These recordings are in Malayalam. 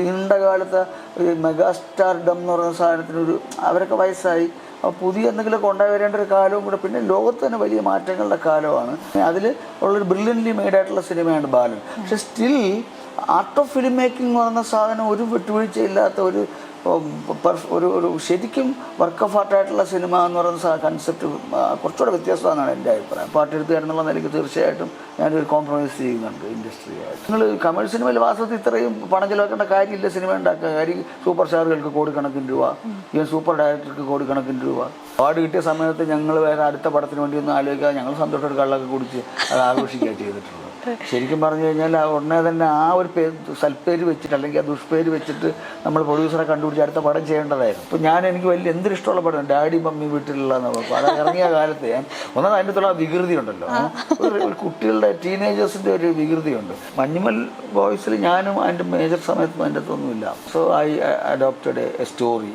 നീണ്ട കാലത്ത് മെഗാസ്റ്റാർഡം എന്ന് പറയുന്ന സാധനത്തിനൊരു അവരൊക്കെ വയസ്സായി പുതിയ എന്തെങ്കിലുമൊക്കെ ഉണ്ടായി വരേണ്ട ഒരു കാലവും കൂടെ, പിന്നെ ലോകത്ത് തന്നെ വലിയ മാറ്റങ്ങളുടെ കാലമാണ്. അതിൽ ഉള്ളൊരു ബ്രില്യൻ്റ്ലി മെയ്ഡായിട്ടുള്ള സിനിമയാണ് ബാലൻ. പക്ഷെ still art of film making എന്ന് പറയുന്ന സാധനം ഒരു വിട്ടുവീഴ്ചയില്ലാത്ത ഒരു ശരിക്കും വർക്ക് ഓഫ് ആർട്ടായിട്ടുള്ള സിനിമ എന്ന് പറയുന്ന കൺസെപ്റ്റ് കുറച്ചുകൂടെ വ്യത്യസ്തമാണെന്നാണ് എൻ്റെ അഭിപ്രായം. പാട്ടെഴുത്തുകാരെന്നുള്ള നിലയ്ക്ക് തീർച്ചയായിട്ടും ഞാനൊരു കോംപ്രമൈസ് ചെയ്യുന്നുണ്ട് ഇൻഡസ്ട്രിയായിട്ട്. നിങ്ങൾ കമേഴ്ഷ്യൽ സിനിമയിൽ വാസ്തവത്തിൽ ഇത്രയും പണം ചിലവാക്കേണ്ട കാര്യമില്ല സിനിമ ഉണ്ടാക്കുക. കാര്യം സൂപ്പർ സ്റ്റാറുകൾക്ക് കോടിക്കണക്കിന് രൂപ, ഈവൻ സൂപ്പർ ഡയറക്ടർക്ക് കോടിക്കണക്കിന് രൂപ. അവാർഡ് കിട്ടിയ സമയത്ത് ഞങ്ങൾ വേറെ അടുത്ത പടത്തിന് വേണ്ടി ഒന്നും ആലോചിക്കാതെ ഞങ്ങൾ സന്തോഷമായിട്ട് കള്ളൊക്കെ കുടിച്ച് അത് ആഘോഷിക്കുകയാണ് ചെയ്തിട്ടുള്ളത്. ശരിക്കും പറഞ്ഞു കഴിഞ്ഞാൽ ഉടനെ തന്നെ ആ ഒരു സൽപ്പേര് വെച്ചിട്ട് അല്ലെങ്കിൽ ആ ദുഷ്പേര് വെച്ചിട്ട് നമ്മൾ പ്രൊഡ്യൂസറെ കണ്ടുപിടിച്ച് അടുത്ത പടം ചെയ്യേണ്ടതായിരുന്നു. ഇപ്പോൾ എനിക്ക് വലിയ എന്തൊരു ഇഷ്ടമുള്ള പടം ഡാഡി മമ്മി വീട്ടിലുള്ള പടം ഇറങ്ങിയ കാലത്ത് ഒന്നാമത് അതിൻ്റെ അടുത്തുള്ള വികൃതി ഉണ്ടല്ലോ, ഒരു കുട്ടികളുടെ ടീനേജേഴ്സിൻ്റെ ഒരു വികൃതിയുണ്ട്. മഞ്ഞുമൽ ബോയ്സിൽ ഞാനും അതിൻ്റെ മേജർ സമയത്തും അതിൻ്റെ അടുത്തൊന്നുമില്ല. So I adopted a story.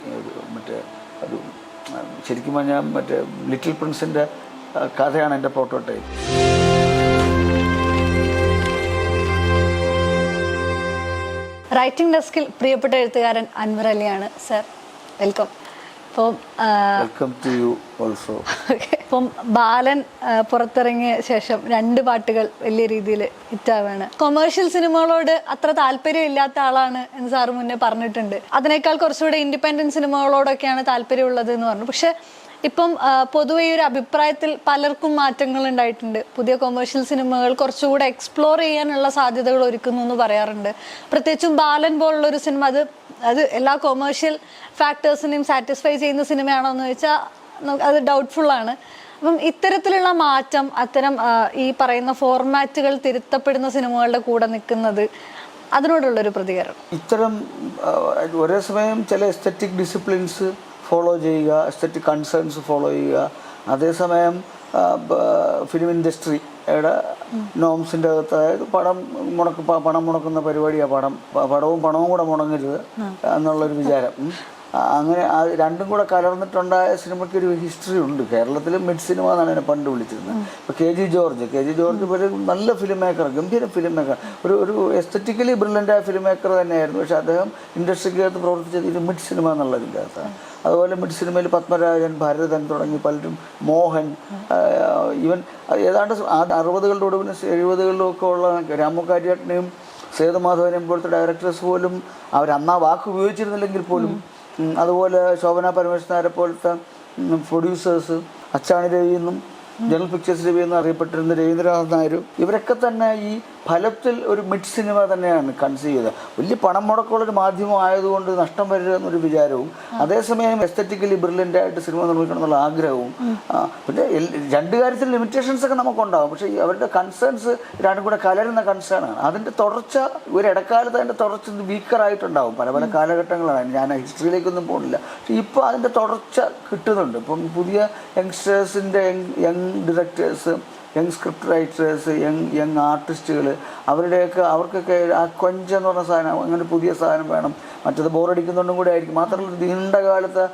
ഒരു ശരിക്കും പറഞ്ഞാൽ ലിറ്റിൽ പ്രിൻസിൻ്റെ കഥയാണ് എൻ്റെ പ്രോട്ടോടൈപ്പ്. റൈറ്റിംഗ് ഡെസ്കിൽ പ്രിയപ്പെട്ട എഴുത്തുകാരൻ അൻവർ അലിയാണ്. Sir, welcome. Welcome to you also. ഇപ്പം ബാലൻ പുറത്തിറങ്ങിയ ശേഷം 2 പാട്ടുകൾ വലിയ രീതിയിൽ ഹിറ്റാവാണ്. കൊമേഴ്ഷ്യൽ സിനിമകളോട് അത്ര താല്പര്യം ഇല്ലാത്ത ആളാണ് എന്ന് സാറ് മുന്നേ പറഞ്ഞിട്ടുണ്ട്. അതിനേക്കാൾ കുറച്ചുകൂടെ ഇൻഡിപെൻഡന്റ് സിനിമകളോടൊക്കെയാണ് താല്പര്യമുള്ളത് എന്ന് പറഞ്ഞു. പക്ഷെ ഇപ്പം പൊതുവെ ഈ ഒരു അഭിപ്രായത്തിൽ പലർക്കും മാറ്റങ്ങൾ ഉണ്ടായിട്ടുണ്ട്. പുതിയ കൊമേഴ്ഷ്യൽ സിനിമകൾ കുറച്ചുകൂടെ എക്സ്പ്ലോർ ചെയ്യാനുള്ള സാധ്യതകൾ ഒരുക്കുന്നു എന്ന് പറയാറുണ്ട്. പ്രത്യേകിച്ചും ബാലൻ പോലുള്ളൊരു സിനിമ അത് എല്ലാ കൊമേഴ്ഷ്യൽ ഫാക്ടേഴ്സിനെയും സാറ്റിസ്ഫൈ ചെയ്യുന്ന സിനിമയാണോ എന്ന് ചോദിച്ചാൽ അത് ഡൗട്ട്ഫുള്ളാണ്. അപ്പം ഇത്തരത്തിലുള്ള മാറ്റം, അത്തരം ഈ പറയുന്ന ഫോർമാറ്റുകൾ തിരുത്തപ്പെടുന്ന സിനിമകളുടെ കൂടെ നിൽക്കുന്നത്, അതിനോടുള്ളൊരു പ്രതികരണം. ഇത്തരം ഒരേ സമയം ചില എസ്തെറ്റിക് ഡിസിപ്ലിൻസ് ഫോളോ ചെയ്യുക, എസ്തെറ്റിക് കൺസേൺസ് ഫോളോ ചെയ്യുക, അതേസമയം ഫിലിം ഇൻഡസ്ട്രിയുടെ നോംസിൻ്റെ അകത്ത്, അതായത് പണം മുടക്കുന്ന പരിപാടിയാണ് പണവും കൂടെ മുടങ്ങരുത് എന്നുള്ളൊരു വിചാരം. അങ്ങനെ രണ്ടും കൂടെ കലർന്നിട്ടുണ്ടായ സിനിമയ്ക്ക് ഒരു ഹിസ്റ്ററി ഉണ്ട്. കേരളത്തിൽ മിഡ് സിനിമ എന്നാണ് എന്നെ പണ്ട് വിളിച്ചിരുന്നത്. ഇപ്പോൾ കെ ജി ജോർജ് ഒരു നല്ല ഫിലിം മേക്കർ, ഗംഭീര ഫിലിം മേക്കർ, ഒരു എസ്തെറ്റിക്കലി ബ്രില്യൻ്റായ ഫിലിം മേക്കർ തന്നെയായിരുന്നു. പക്ഷേ അദ്ദേഹം ഇൻഡസ്ട്രിക്കകത്ത് പ്രവർത്തിച്ചത് ഇത് മിഡ് സിനിമ എന്നുള്ളതിൻ്റെ അകത്താണ്. അതുപോലെ മിഡ് സിനിമയിൽ പത്മരാജൻ, ഭരതൻ തുടങ്ങി പലരും, മോഹൻ, ഈവൻ ഏതാണ്ട് 60കളുടെ ഒടുവിലും 70കളിലും ഒക്കെ ഉള്ള രാമു കാര്യാട്ടിനെയും സേതുമാധവനെയും പോലത്തെ ഡയറക്ടേഴ്സ് പോലും അവരന്നാ വാക്ക് ഉപയോഗിച്ചിരുന്നില്ലെങ്കിൽ പോലും, അതുപോലെ ശോഭന പരമേശ്വരനെ പോലത്തെ പ്രൊഡ്യൂസേഴ്സ്, അച്ചാണി രവി എന്നും ജനറൽ പിക്ചേഴ്സ് രവി എന്ന് അറിയപ്പെട്ടിരുന്ന രവീന്ദ്രനാഥ് നായരും, ഇവരൊക്കെ തന്നെ ഈ ഫലത്തിൽ ഒരു മിഡ് സിനിമ തന്നെയാണ് കൺസീവ് ചെയ്തത്. വലിയ പണം മുടക്കമുള്ളൊരു മാധ്യമം ആയതുകൊണ്ട് നഷ്ടം വരിക എന്നൊരു വിചാരവും, അതേസമയം എസ്തെറ്റിക്കലി ബ്രില്യൻ്റ് ആയിട്ട് സിനിമ നിർമ്മിക്കണം എന്നുള്ള ആഗ്രഹവും. പിന്നെ 2 കാര്യത്തിൽ ലിമിറ്റേഷൻസ് ഒക്കെ നമുക്കുണ്ടാകും. പക്ഷേ അവരുടെ കൺസേൺസ് രണ്ടും കൂടെ കലരുന്ന കൺസേണാണ്. അതിൻ്റെ തുടർച്ച ഇടക്കാലത്ത് അതിൻ്റെ തുടർച്ച വീക്കറായിട്ടുണ്ടാകും. പല കാലഘട്ടങ്ങളാണ്. ഞാൻ ഹിസ്റ്ററിയിലേക്കൊന്നും പോകുന്നില്ല. പക്ഷേ ഇപ്പോൾ അതിൻ്റെ തുടർച്ച കിട്ടുന്നുണ്ട്. ഇപ്പം പുതിയ യങ്സ്റ്റേഴ്സിൻ്റെ, young directors, young script writers, young ആർട്ടിസ്റ്റുകൾ, അവർക്കൊക്കെ ആ കൊഞ്ചെന്ന് പറഞ്ഞ സാധനം, അങ്ങനെ പുതിയ സാധനം വേണം. മറ്റത് ബോറടിക്കുന്നുണ്ടും കൂടെ ആയിരിക്കും. മാത്രമല്ല നീണ്ട കാലത്ത്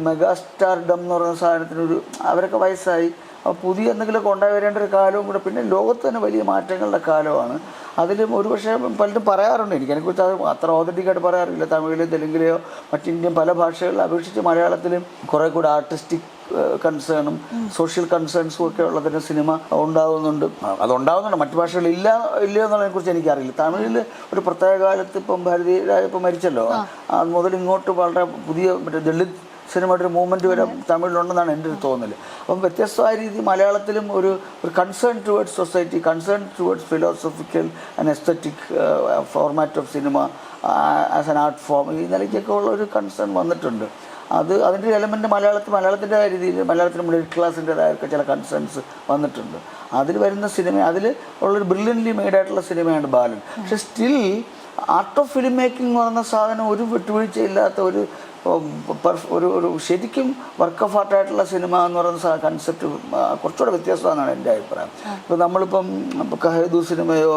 മെഗാസ്റ്റാർഡം എന്ന് പറയുന്ന സാധനത്തിനൊരു അവരൊക്കെ വയസ്സായി പുതിയ എന്തെങ്കിലുമൊക്കെ ഉണ്ടായി വരേണ്ട ഒരു കാലവും കൂടെ, പിന്നെ ലോകത്ത് തന്നെ വലിയ മാറ്റങ്ങളുടെ കാലമാണ്. അതിലും ഒരുപക്ഷെ പലരും പറയാറുണ്ട്, അതിനെക്കുറിച്ച് അത് അത്ര ഓതൻറ്റിക്കായിട്ട് പറയാറില്ല. തമിഴിലെയോ തെലുങ്കിലെയോ മറ്റിന്ത്യൻ പല ഭാഷകളിൽ അപേക്ഷിച്ച് മലയാളത്തിലും കുറേ കൂടെ ആർട്ടിസ്റ്റിക് കൺസേണും സോഷ്യൽ കൺസേൺസും ഒക്കെ ഉള്ളതിൻ്റെ സിനിമ അതുണ്ടാവുന്നുണ്ട്. മറ്റു ഭാഷകളിൽ ഇല്ലയോ എന്നുള്ളതിനെക്കുറിച്ച് എനിക്കറിയില്ല. തമിഴിൽ ഒരു പ്രത്യേക കാലത്ത് ഇപ്പം ഭാരതീയരായപ്പോൾ മരിച്ചല്ലോ, അത് മുതൽ ഇങ്ങോട്ട് വളരെ പുതിയ ദളിത് സിനിമയുടെ ഒരു മൂവ്മെൻറ്റ് വരെ തമിഴിലുണ്ടെന്നാണ് എൻ്റെ ഒരു തോന്നൽ. അപ്പം വ്യത്യസ്തമായ രീതി മലയാളത്തിലും ഒരു concern towards society, concern towards philosophical and aesthetic format of cinema as an art form, ഈ നിലയ്ക്കൊക്കെ ഉള്ള ഒരു കൺസേൺ വന്നിട്ടുണ്ട്. അതിൻ്റെ എലമെൻറ്റ് മലയാളത്തിൻ്റെ രീതിയിൽ മലയാളത്തിൻ്റെ മിഡിൽ ക്ലാസിൻ്റെതായൊക്കെ ചില കൺസേൺസ് വന്നിട്ടുണ്ട്. അതിൽ വരുന്ന സിനിമ, അതിൽ ഉള്ളൊരു ബ്രില്യൻ്റ്ലി മെയ്ഡായിട്ടുള്ള സിനിമയാണ് ബാലൻ. പക്ഷെ still art of film making എന്ന് പറയുന്ന സാധനം ഒരു വിട്ടുവീഴ്ചയില്ലാത്ത ഒരു ശരിക്കും വർക്ക് ഓഫ് ആർട്ടായിട്ടുള്ള സിനിമ എന്ന് പറയുന്ന കൺസെപ്റ്റ് കുറച്ചുകൂടെ വ്യത്യസ്തമാണെന്നാണ് എൻ്റെ അഭിപ്രായം. ഇപ്പോൾ നമ്മളിപ്പം കഹേദു സിനിമയോ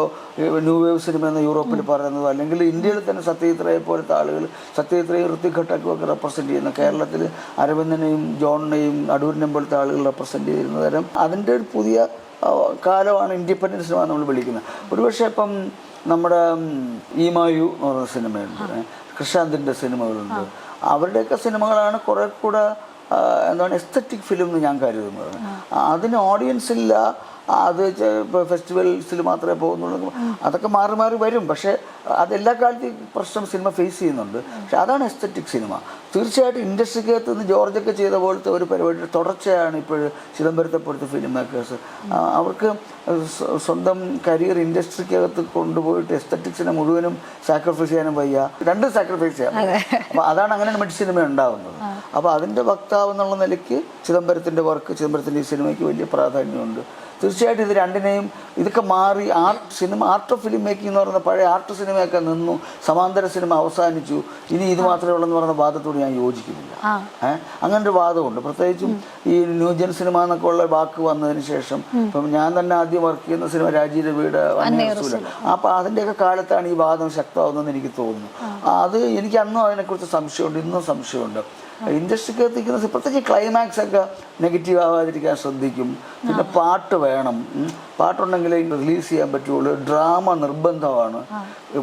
ന്യൂ വേവ് സിനിമ എന്ന് യൂറോപ്പിൽ പറയുന്നതോ, അല്ലെങ്കിൽ ഇന്ത്യയിൽ തന്നെ സത്യജിത്രയെ പോലത്തെ ആളുകൾ, സത്യജിത്രയും ഋത്വിക് ഘട്ടക്കും ഒക്കെ റെപ്രസെൻറ്റ് ചെയ്യുന്ന, കേരളത്തിൽ അരവിന്ദനെയും ജോണിനെയും അടൂരിനെയും പോലത്തെ ആളുകൾ റെപ്രസെൻറ്റ് ചെയ്യുന്ന തരം അതിൻ്റെ ഒരു പുതിയ കാലമാണ് ഇൻഡിപെൻഡൻസ് സിനിമ നമ്മൾ വിളിക്കുന്നത്. ഒരുപക്ഷെ ഇപ്പം നമ്മുടെ ഈമായു എന്ന് പറയുന്ന സിനിമയുണ്ട്, കൃഷാന്തിൻ്റെ സിനിമകളുണ്ട്. അവരുടെയൊക്കെ സിനിമകളാണ് കുറെ കൂടെ എന്താണ് എസ്തറ്റിക് ഫിലിം എന്ന് ഞാൻ കരുതുന്നത്. അതിന് ഓഡിയൻസ് ഇല്ല, അത് ഇപ്പോൾ ഫെസ്റ്റിവൽസിൽ മാത്രമേ പോകുന്നുള്ളൂ. അതൊക്കെ മാറി മാറി വരും. പക്ഷേ അതെല്ലാ കാലത്തും പ്രശ്നം സിനിമ ഫേസ് ചെയ്യുന്നുണ്ട്. പക്ഷെ അതാണ് എസ്തറ്റിക് സിനിമ. തീർച്ചയായിട്ടും ഇൻഡസ്ട്രിക്കകത്ത് നിന്ന് ജോർജൊക്കെ ചെയ്ത പോലത്തെ ഒരു പരിപാടിയുടെ തുടർച്ചയാണ് ഇപ്പോൾ ചിദംബരത്തെ പോലത്തെ ഫിലിം മേക്കേഴ്സ്. അവർക്ക് സ്വന്തം കരിയർ ഇൻഡസ്ട്രിക്കകത്ത് കൊണ്ടുപോയിട്ട് എസ്തറ്റിക്സിനെ മുഴുവനും സാക്രിഫൈസ് ചെയ്യാനും വയ്യ, രണ്ടും സാക്രിഫൈസ് ചെയ്യാം. അപ്പോൾ അതാണ് അങ്ങനെ മറ്റ് സിനിമ ഉണ്ടാകുന്നത്. അപ്പോൾ അതിൻ്റെ വക്താവ് എന്നുള്ള നിലയ്ക്ക് ചിദംബരത്തിൻ്റെ വർക്ക്, ചിദംബരത്തിൻ്റെ ഈ സിനിമയ്ക്ക് വലിയ പ്രാധാന്യമുണ്ട്. തീർച്ചയായിട്ടും ഇത് രണ്ടിനെയും ഇതൊക്കെ മാറി ആർട്ട് ഓഫ് ഫിലിം മേക്കിംഗ് എന്ന് പറയുന്ന പഴയ ആർട്ട് സിനിമയൊക്കെ നിന്നു, സമാന്തര സിനിമ അവസാനിച്ചു, ഇനി ഇത് മാത്രമേ ഉള്ളെന്ന് പറയുന്ന വാദത്തോട് ഞാൻ യോജിക്കുന്നില്ല. അങ്ങനൊരു വാദമുണ്ട്. പ്രത്യേകിച്ചും ഈ ന്യൂജൻ സിനിമ എന്നൊക്കെ ഉള്ള വാക്ക് വന്നതിന് ശേഷം, ഇപ്പം ഞാൻ തന്നെ ആദ്യം വർക്ക് ചെയ്യുന്ന സിനിമ രാജീവ് വീട് അന്വേഷിച്ചില്ല. അപ്പോൾ അതിൻ്റെയൊക്കെ കാലത്താണ് ഈ വാദം ശക്തമാവുന്നതെന്ന് എനിക്ക് തോന്നുന്നു. അത് എനിക്ക് അന്നും അതിനെക്കുറിച്ച് സംശയമുണ്ട്, ഇന്നും സംശയമുണ്ട്. ഇൻഡസ്ട്രിക്കകത്ത് നിൽക്കുന്ന പ്രത്യേകിച്ച് ക്ലൈമാക്സ് ഒക്കെ നെഗറ്റീവ് ആവാതിരിക്കാൻ ശ്രദ്ധിക്കും. പിന്നെ പാട്ട് വേണം, പാട്ടുണ്ടെങ്കിലേ റിലീസ് ചെയ്യാൻ പറ്റുള്ളൂ. ഡ്രാമ നിർബന്ധമാണ്.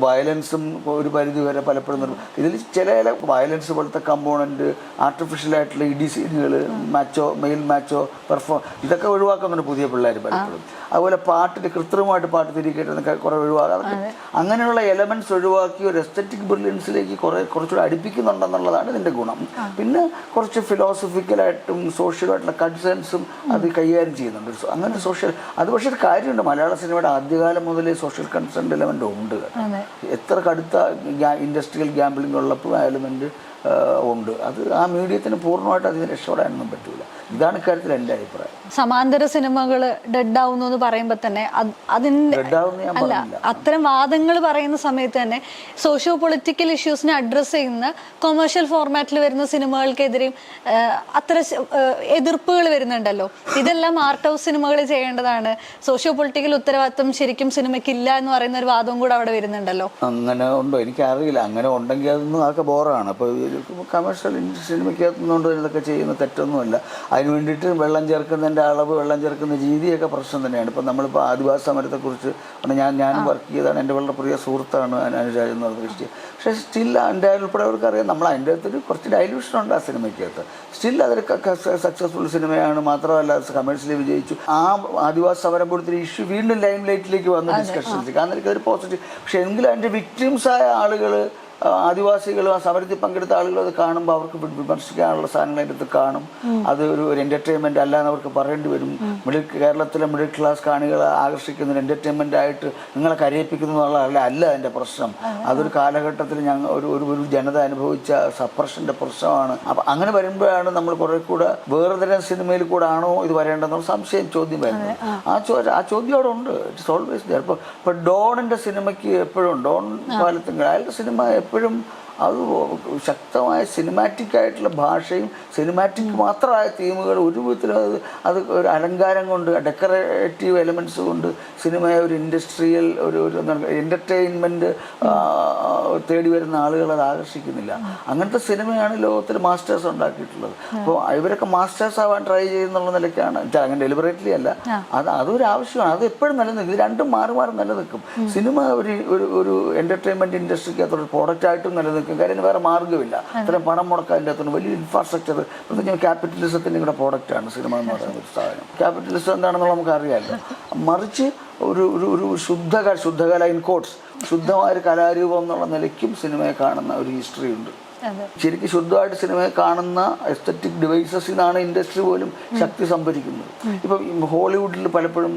വയലൻസും ഒരു പരിധി വരെ പലപ്പോഴും ഇതിൽ ചില വയലൻസ് പോലത്തെ കമ്പോണൻറ്റ്, ആർട്ടിഫിഷ്യലായിട്ടുള്ള ഇടി സീനുകൾ, മെയിൽ മാച്ചോ പെർഫോം, ഇതൊക്കെ ഒഴിവാക്കുന്നുണ്ട് പുതിയ പിള്ളേർ പലപ്പോഴും. അതുപോലെ പാട്ടിന് കൃത്രിമമായിട്ട് പാട്ട് തിരികെ കുറേ ഒഴിവാക്കാതെ അങ്ങനെയുള്ള എലമെൻറ്റ്സ് ഒഴിവാക്കി ഒരു എസ്തറ്റിക് ബ്രില്യൻസിലേക്ക് കുറച്ചുകൂടെ അടുപ്പിക്കുന്നുണ്ടെന്നുള്ളതാണ് ഇതിൻ്റെ ഗുണം. പിന്നെ കുറച്ച് ഫിലോസഫിക്കലായിട്ടും സോഷ്യലായിട്ടുള്ള കൺസേൺസും അത് കൈകാര്യം ചെയ്യുന്നുണ്ട്. അങ്ങനെ സോഷ്യൽ അത് പക്ഷേ ഒരു കാര്യമുണ്ട്, മലയാള സിനിമയുടെ ആദ്യകാലം മുതലേ സോഷ്യൽ കൺസേൺ എലമെൻ്റ് ഉണ്ട്. എത്ര കടുത്ത ഇൻഡസ്ട്രിയൽ ഗ്യാമ്പിളിംഗ് ഉള്ളപ്പോൾ ആ എലമെൻറ്റ് ഉണ്ട്. അത് ആ മീഡിയത്തിന് പൂർണ്ണമായിട്ട് അതിന് രക്ഷപ്പെടാനൊന്നും പറ്റൂല. ഇതാണ് ഇക്കാര്യത്തിൽ എൻ്റെ അഭിപ്രായം. സമാന്തര സിനിമകൾ ഡെഡ് ആവുന്നു എന്ന് പറയുമ്പോൾ തന്നെ അതിൻ്റെ അല്ല, അത്തരം വാദങ്ങൾ പറയുന്ന സമയത്ത് തന്നെ സോഷ്യോ പൊളിറ്റിക്കൽ ഇഷ്യൂസിനെ അഡ്രസ്സ് ചെയ്യുന്ന കൊമേഴ്ഷ്യൽ ഫോർമാറ്റിൽ വരുന്ന സിനിമകൾക്കെതിരെയും അത്തരം എതിർപ്പുകൾ വരുന്നുണ്ടല്ലോ. ഇതെല്ലാം ആർട്ട് ഹൗസ് സിനിമകൾ ചെയ്യേണ്ടതാണ്, സോഷ്യോ പൊളിറ്റിക്കൽ ഉത്തരവാദിത്വം ശരിക്കും സിനിമയ്ക്കില്ല എന്ന് പറയുന്ന ഒരു വാദവും കൂടെ അവിടെ വരുന്നുണ്ടല്ലോ. അങ്ങനെ ഉണ്ടോ എനിക്കറിയില്ല. അങ്ങനെ ഉണ്ടെങ്കിൽ അതൊന്നും അതൊക്കെ ബോറാണ്. അപ്പോൾ കമേഴ്ഷ്യൽ സിനിമയ്ക്കകത്തുനിന്നുകൊണ്ട് ഇതൊക്കെ ചെയ്യുന്ന തെറ്റൊന്നുമല്ല. അതിന് വേണ്ടിയിട്ട് വെള്ളം ചേർക്കുന്നതിൻ്റെ അളവ്, വെള്ളം ചേർക്കുന്ന രീതിയൊക്കെ പ്രശ്നം തന്നെയാണ്. ഇപ്പം നമ്മളിപ്പോൾ ആദിവാസി സമരത്തെക്കുറിച്ച് ഞാനും വർക്ക് ചെയ്താണ്, എൻ്റെ വളരെ പ്രിയ സുഹൃത്താണ് അനുരാജ് എന്ന് പറഞ്ഞ വ്യക്തി. പക്ഷേ സ്റ്റിൽ എൻ്റെ ഉൾപ്പെടെയവർക്ക് അറിയാം, നമ്മൾ അതിൻ്റെ അകത്തൊരു കുറച്ച് ഡൈല്യൂഷനുണ്ട് ആ സിനിമയ്ക്കകത്ത്. സ്റ്റിൽ അതൊരു സക്സസ്ഫുൾ സിനിമയാണ്. മാത്രമല്ല കമേഴ്ഷ്യലി വിജയിച്ചു. ആ ആദിവാസി സമരം പോലത്തെ ഇഷ്യൂ വീണ്ടും ലൈം ലൈറ്റിലേക്ക് വന്ന ഡിസ്കഷൻസിലേക്ക് അന്നേരം അതൊരു പോസിറ്റീവ്. പക്ഷേ എങ്കിലും അതിൻ്റെ വിക്ടിംസായ ആളുകൾ, ആദിവാസികളും ആ സമരത്തിൽ പങ്കെടുത്ത ആളുകളും അത് കാണുമ്പോൾ അവർക്ക് വിമർശിക്കാനുള്ള സാധനങ്ങൾ അതിൻ്റെ അടുത്ത് കാണും. അത് ഒരു എൻ്റർടൈൻമെൻറ്റ് അല്ലാന്ന് അവർക്ക് പറയേണ്ടി വരും. കേരളത്തിലെ മിഡിൽ ക്ലാസ് കാണികളെ ആകർഷിക്കുന്ന ഒരു എൻ്റർടൈൻമെൻ്റ് ആയിട്ട് നിങ്ങളെ കരയിപ്പിക്കുന്നതല്ല അതിൻ്റെ പ്രശ്നം. അതൊരു കാലഘട്ടത്തിൽ ഒരു ജനത അനുഭവിച്ച സപ്രഷൻ്റെ പ്രശ്നമാണ്. അപ്പം അങ്ങനെ വരുമ്പോഴാണ് നമ്മൾ കുറേ കൂടെ വേറെ തരം സിനിമയിൽ കൂടെ ആണോ ഇത് വരേണ്ടതെന്നുള്ള ചോദ്യം വരുന്നത്. ആ ചോദ്യം അവിടെ ഉണ്ട്. It's always there. ഇപ്പോൾ ഡോണിൻ്റെ സിനിമയ്ക്ക് എപ്പോഴും ഡോൺ പാലത്തിങ്കൽ അയാളുടെ സിനിമ എപ്പോഴും അത് ശക്തമായ സിനിമാറ്റിക് ആയിട്ടുള്ള ഭാഷയും സിനിമാറ്റിക് മാത്രമായ തീമുകൾ ഒരു വിധത്തിലും അത് ഒരു അലങ്കാരം കൊണ്ട്, ഡെക്കറേറ്റീവ് എലമെൻറ്റ്സ് കൊണ്ട് സിനിമയെ ഒരു ഇൻഡസ്ട്രിയൽ ഒരു എൻ്റർടൈൻമെൻറ്റ് തേടി വരുന്ന ആളുകൾ അത് ആകർഷിക്കുന്നില്ല. അങ്ങനത്തെ സിനിമയാണ് ലോകത്തിൽ മാസ്റ്റേഴ്സ് ഉണ്ടാക്കിയിട്ടുള്ളത്. അപ്പോൾ ഇവരൊക്കെ മാസ്റ്റേഴ്സ് ആവാൻ ട്രൈ ചെയ്യുന്നുള്ള നിലയ്ക്കാണ്. അങ്ങനെ ഡെലിബറേറ്റ്ലി അല്ല, അതൊരു ആവശ്യമാണ്. അത് എപ്പോഴും നിലനിൽക്കും. ഇത് രണ്ടും മാറി മാറി നിലനിൽക്കും. സിനിമ ഒരു എൻ്റർടൈൻമെൻറ്റ് ഇൻഡസ്ട്രിക്കകത്തൊരു പ്രോഡക്റ്റായിട്ടും നിലനിൽക്കും. കാര്യം വേറെ മാർഗ്ഗമില്ല. അത്രയും പണം മുടക്കാതിൻ്റെ അകത്തുനിന്ന് വലിയ ഇൻഫ്രാസ്ട്രക്ചർ. പ്രത്യേകിച്ച് ക്യാപിറ്റലിസത്തിൻ്റെ കൂടെ പ്രോഡക്റ്റാണ് സിനിമ എന്ന് പറയുന്ന ഒരു സാധനം. ക്യാപിറ്റലിസം എന്താണെന്നുള്ള നമുക്ക് അറിയാമല്ലോ. മറിച്ച് ഒരു ശുദ്ധകല ഇൻ കോട്ട്സ്, ശുദ്ധമായൊരു കലാരൂപം എന്നുള്ള നിലയ്ക്കും സിനിമയെ കാണുന്ന ഒരു ഹിസ്റ്ററി ഉണ്ട്. ശരിക്കും ശുദ്ധമായിട്ട് സിനിമയെ കാണുന്ന എസ്തറ്റിക് ഡിവൈസസിൽ നിന്നാണ് ഇൻഡസ്ട്രി പോലും ശക്തി സംഭരിക്കുന്നത്. ഇപ്പം ഹോളിവുഡിൽ പലപ്പോഴും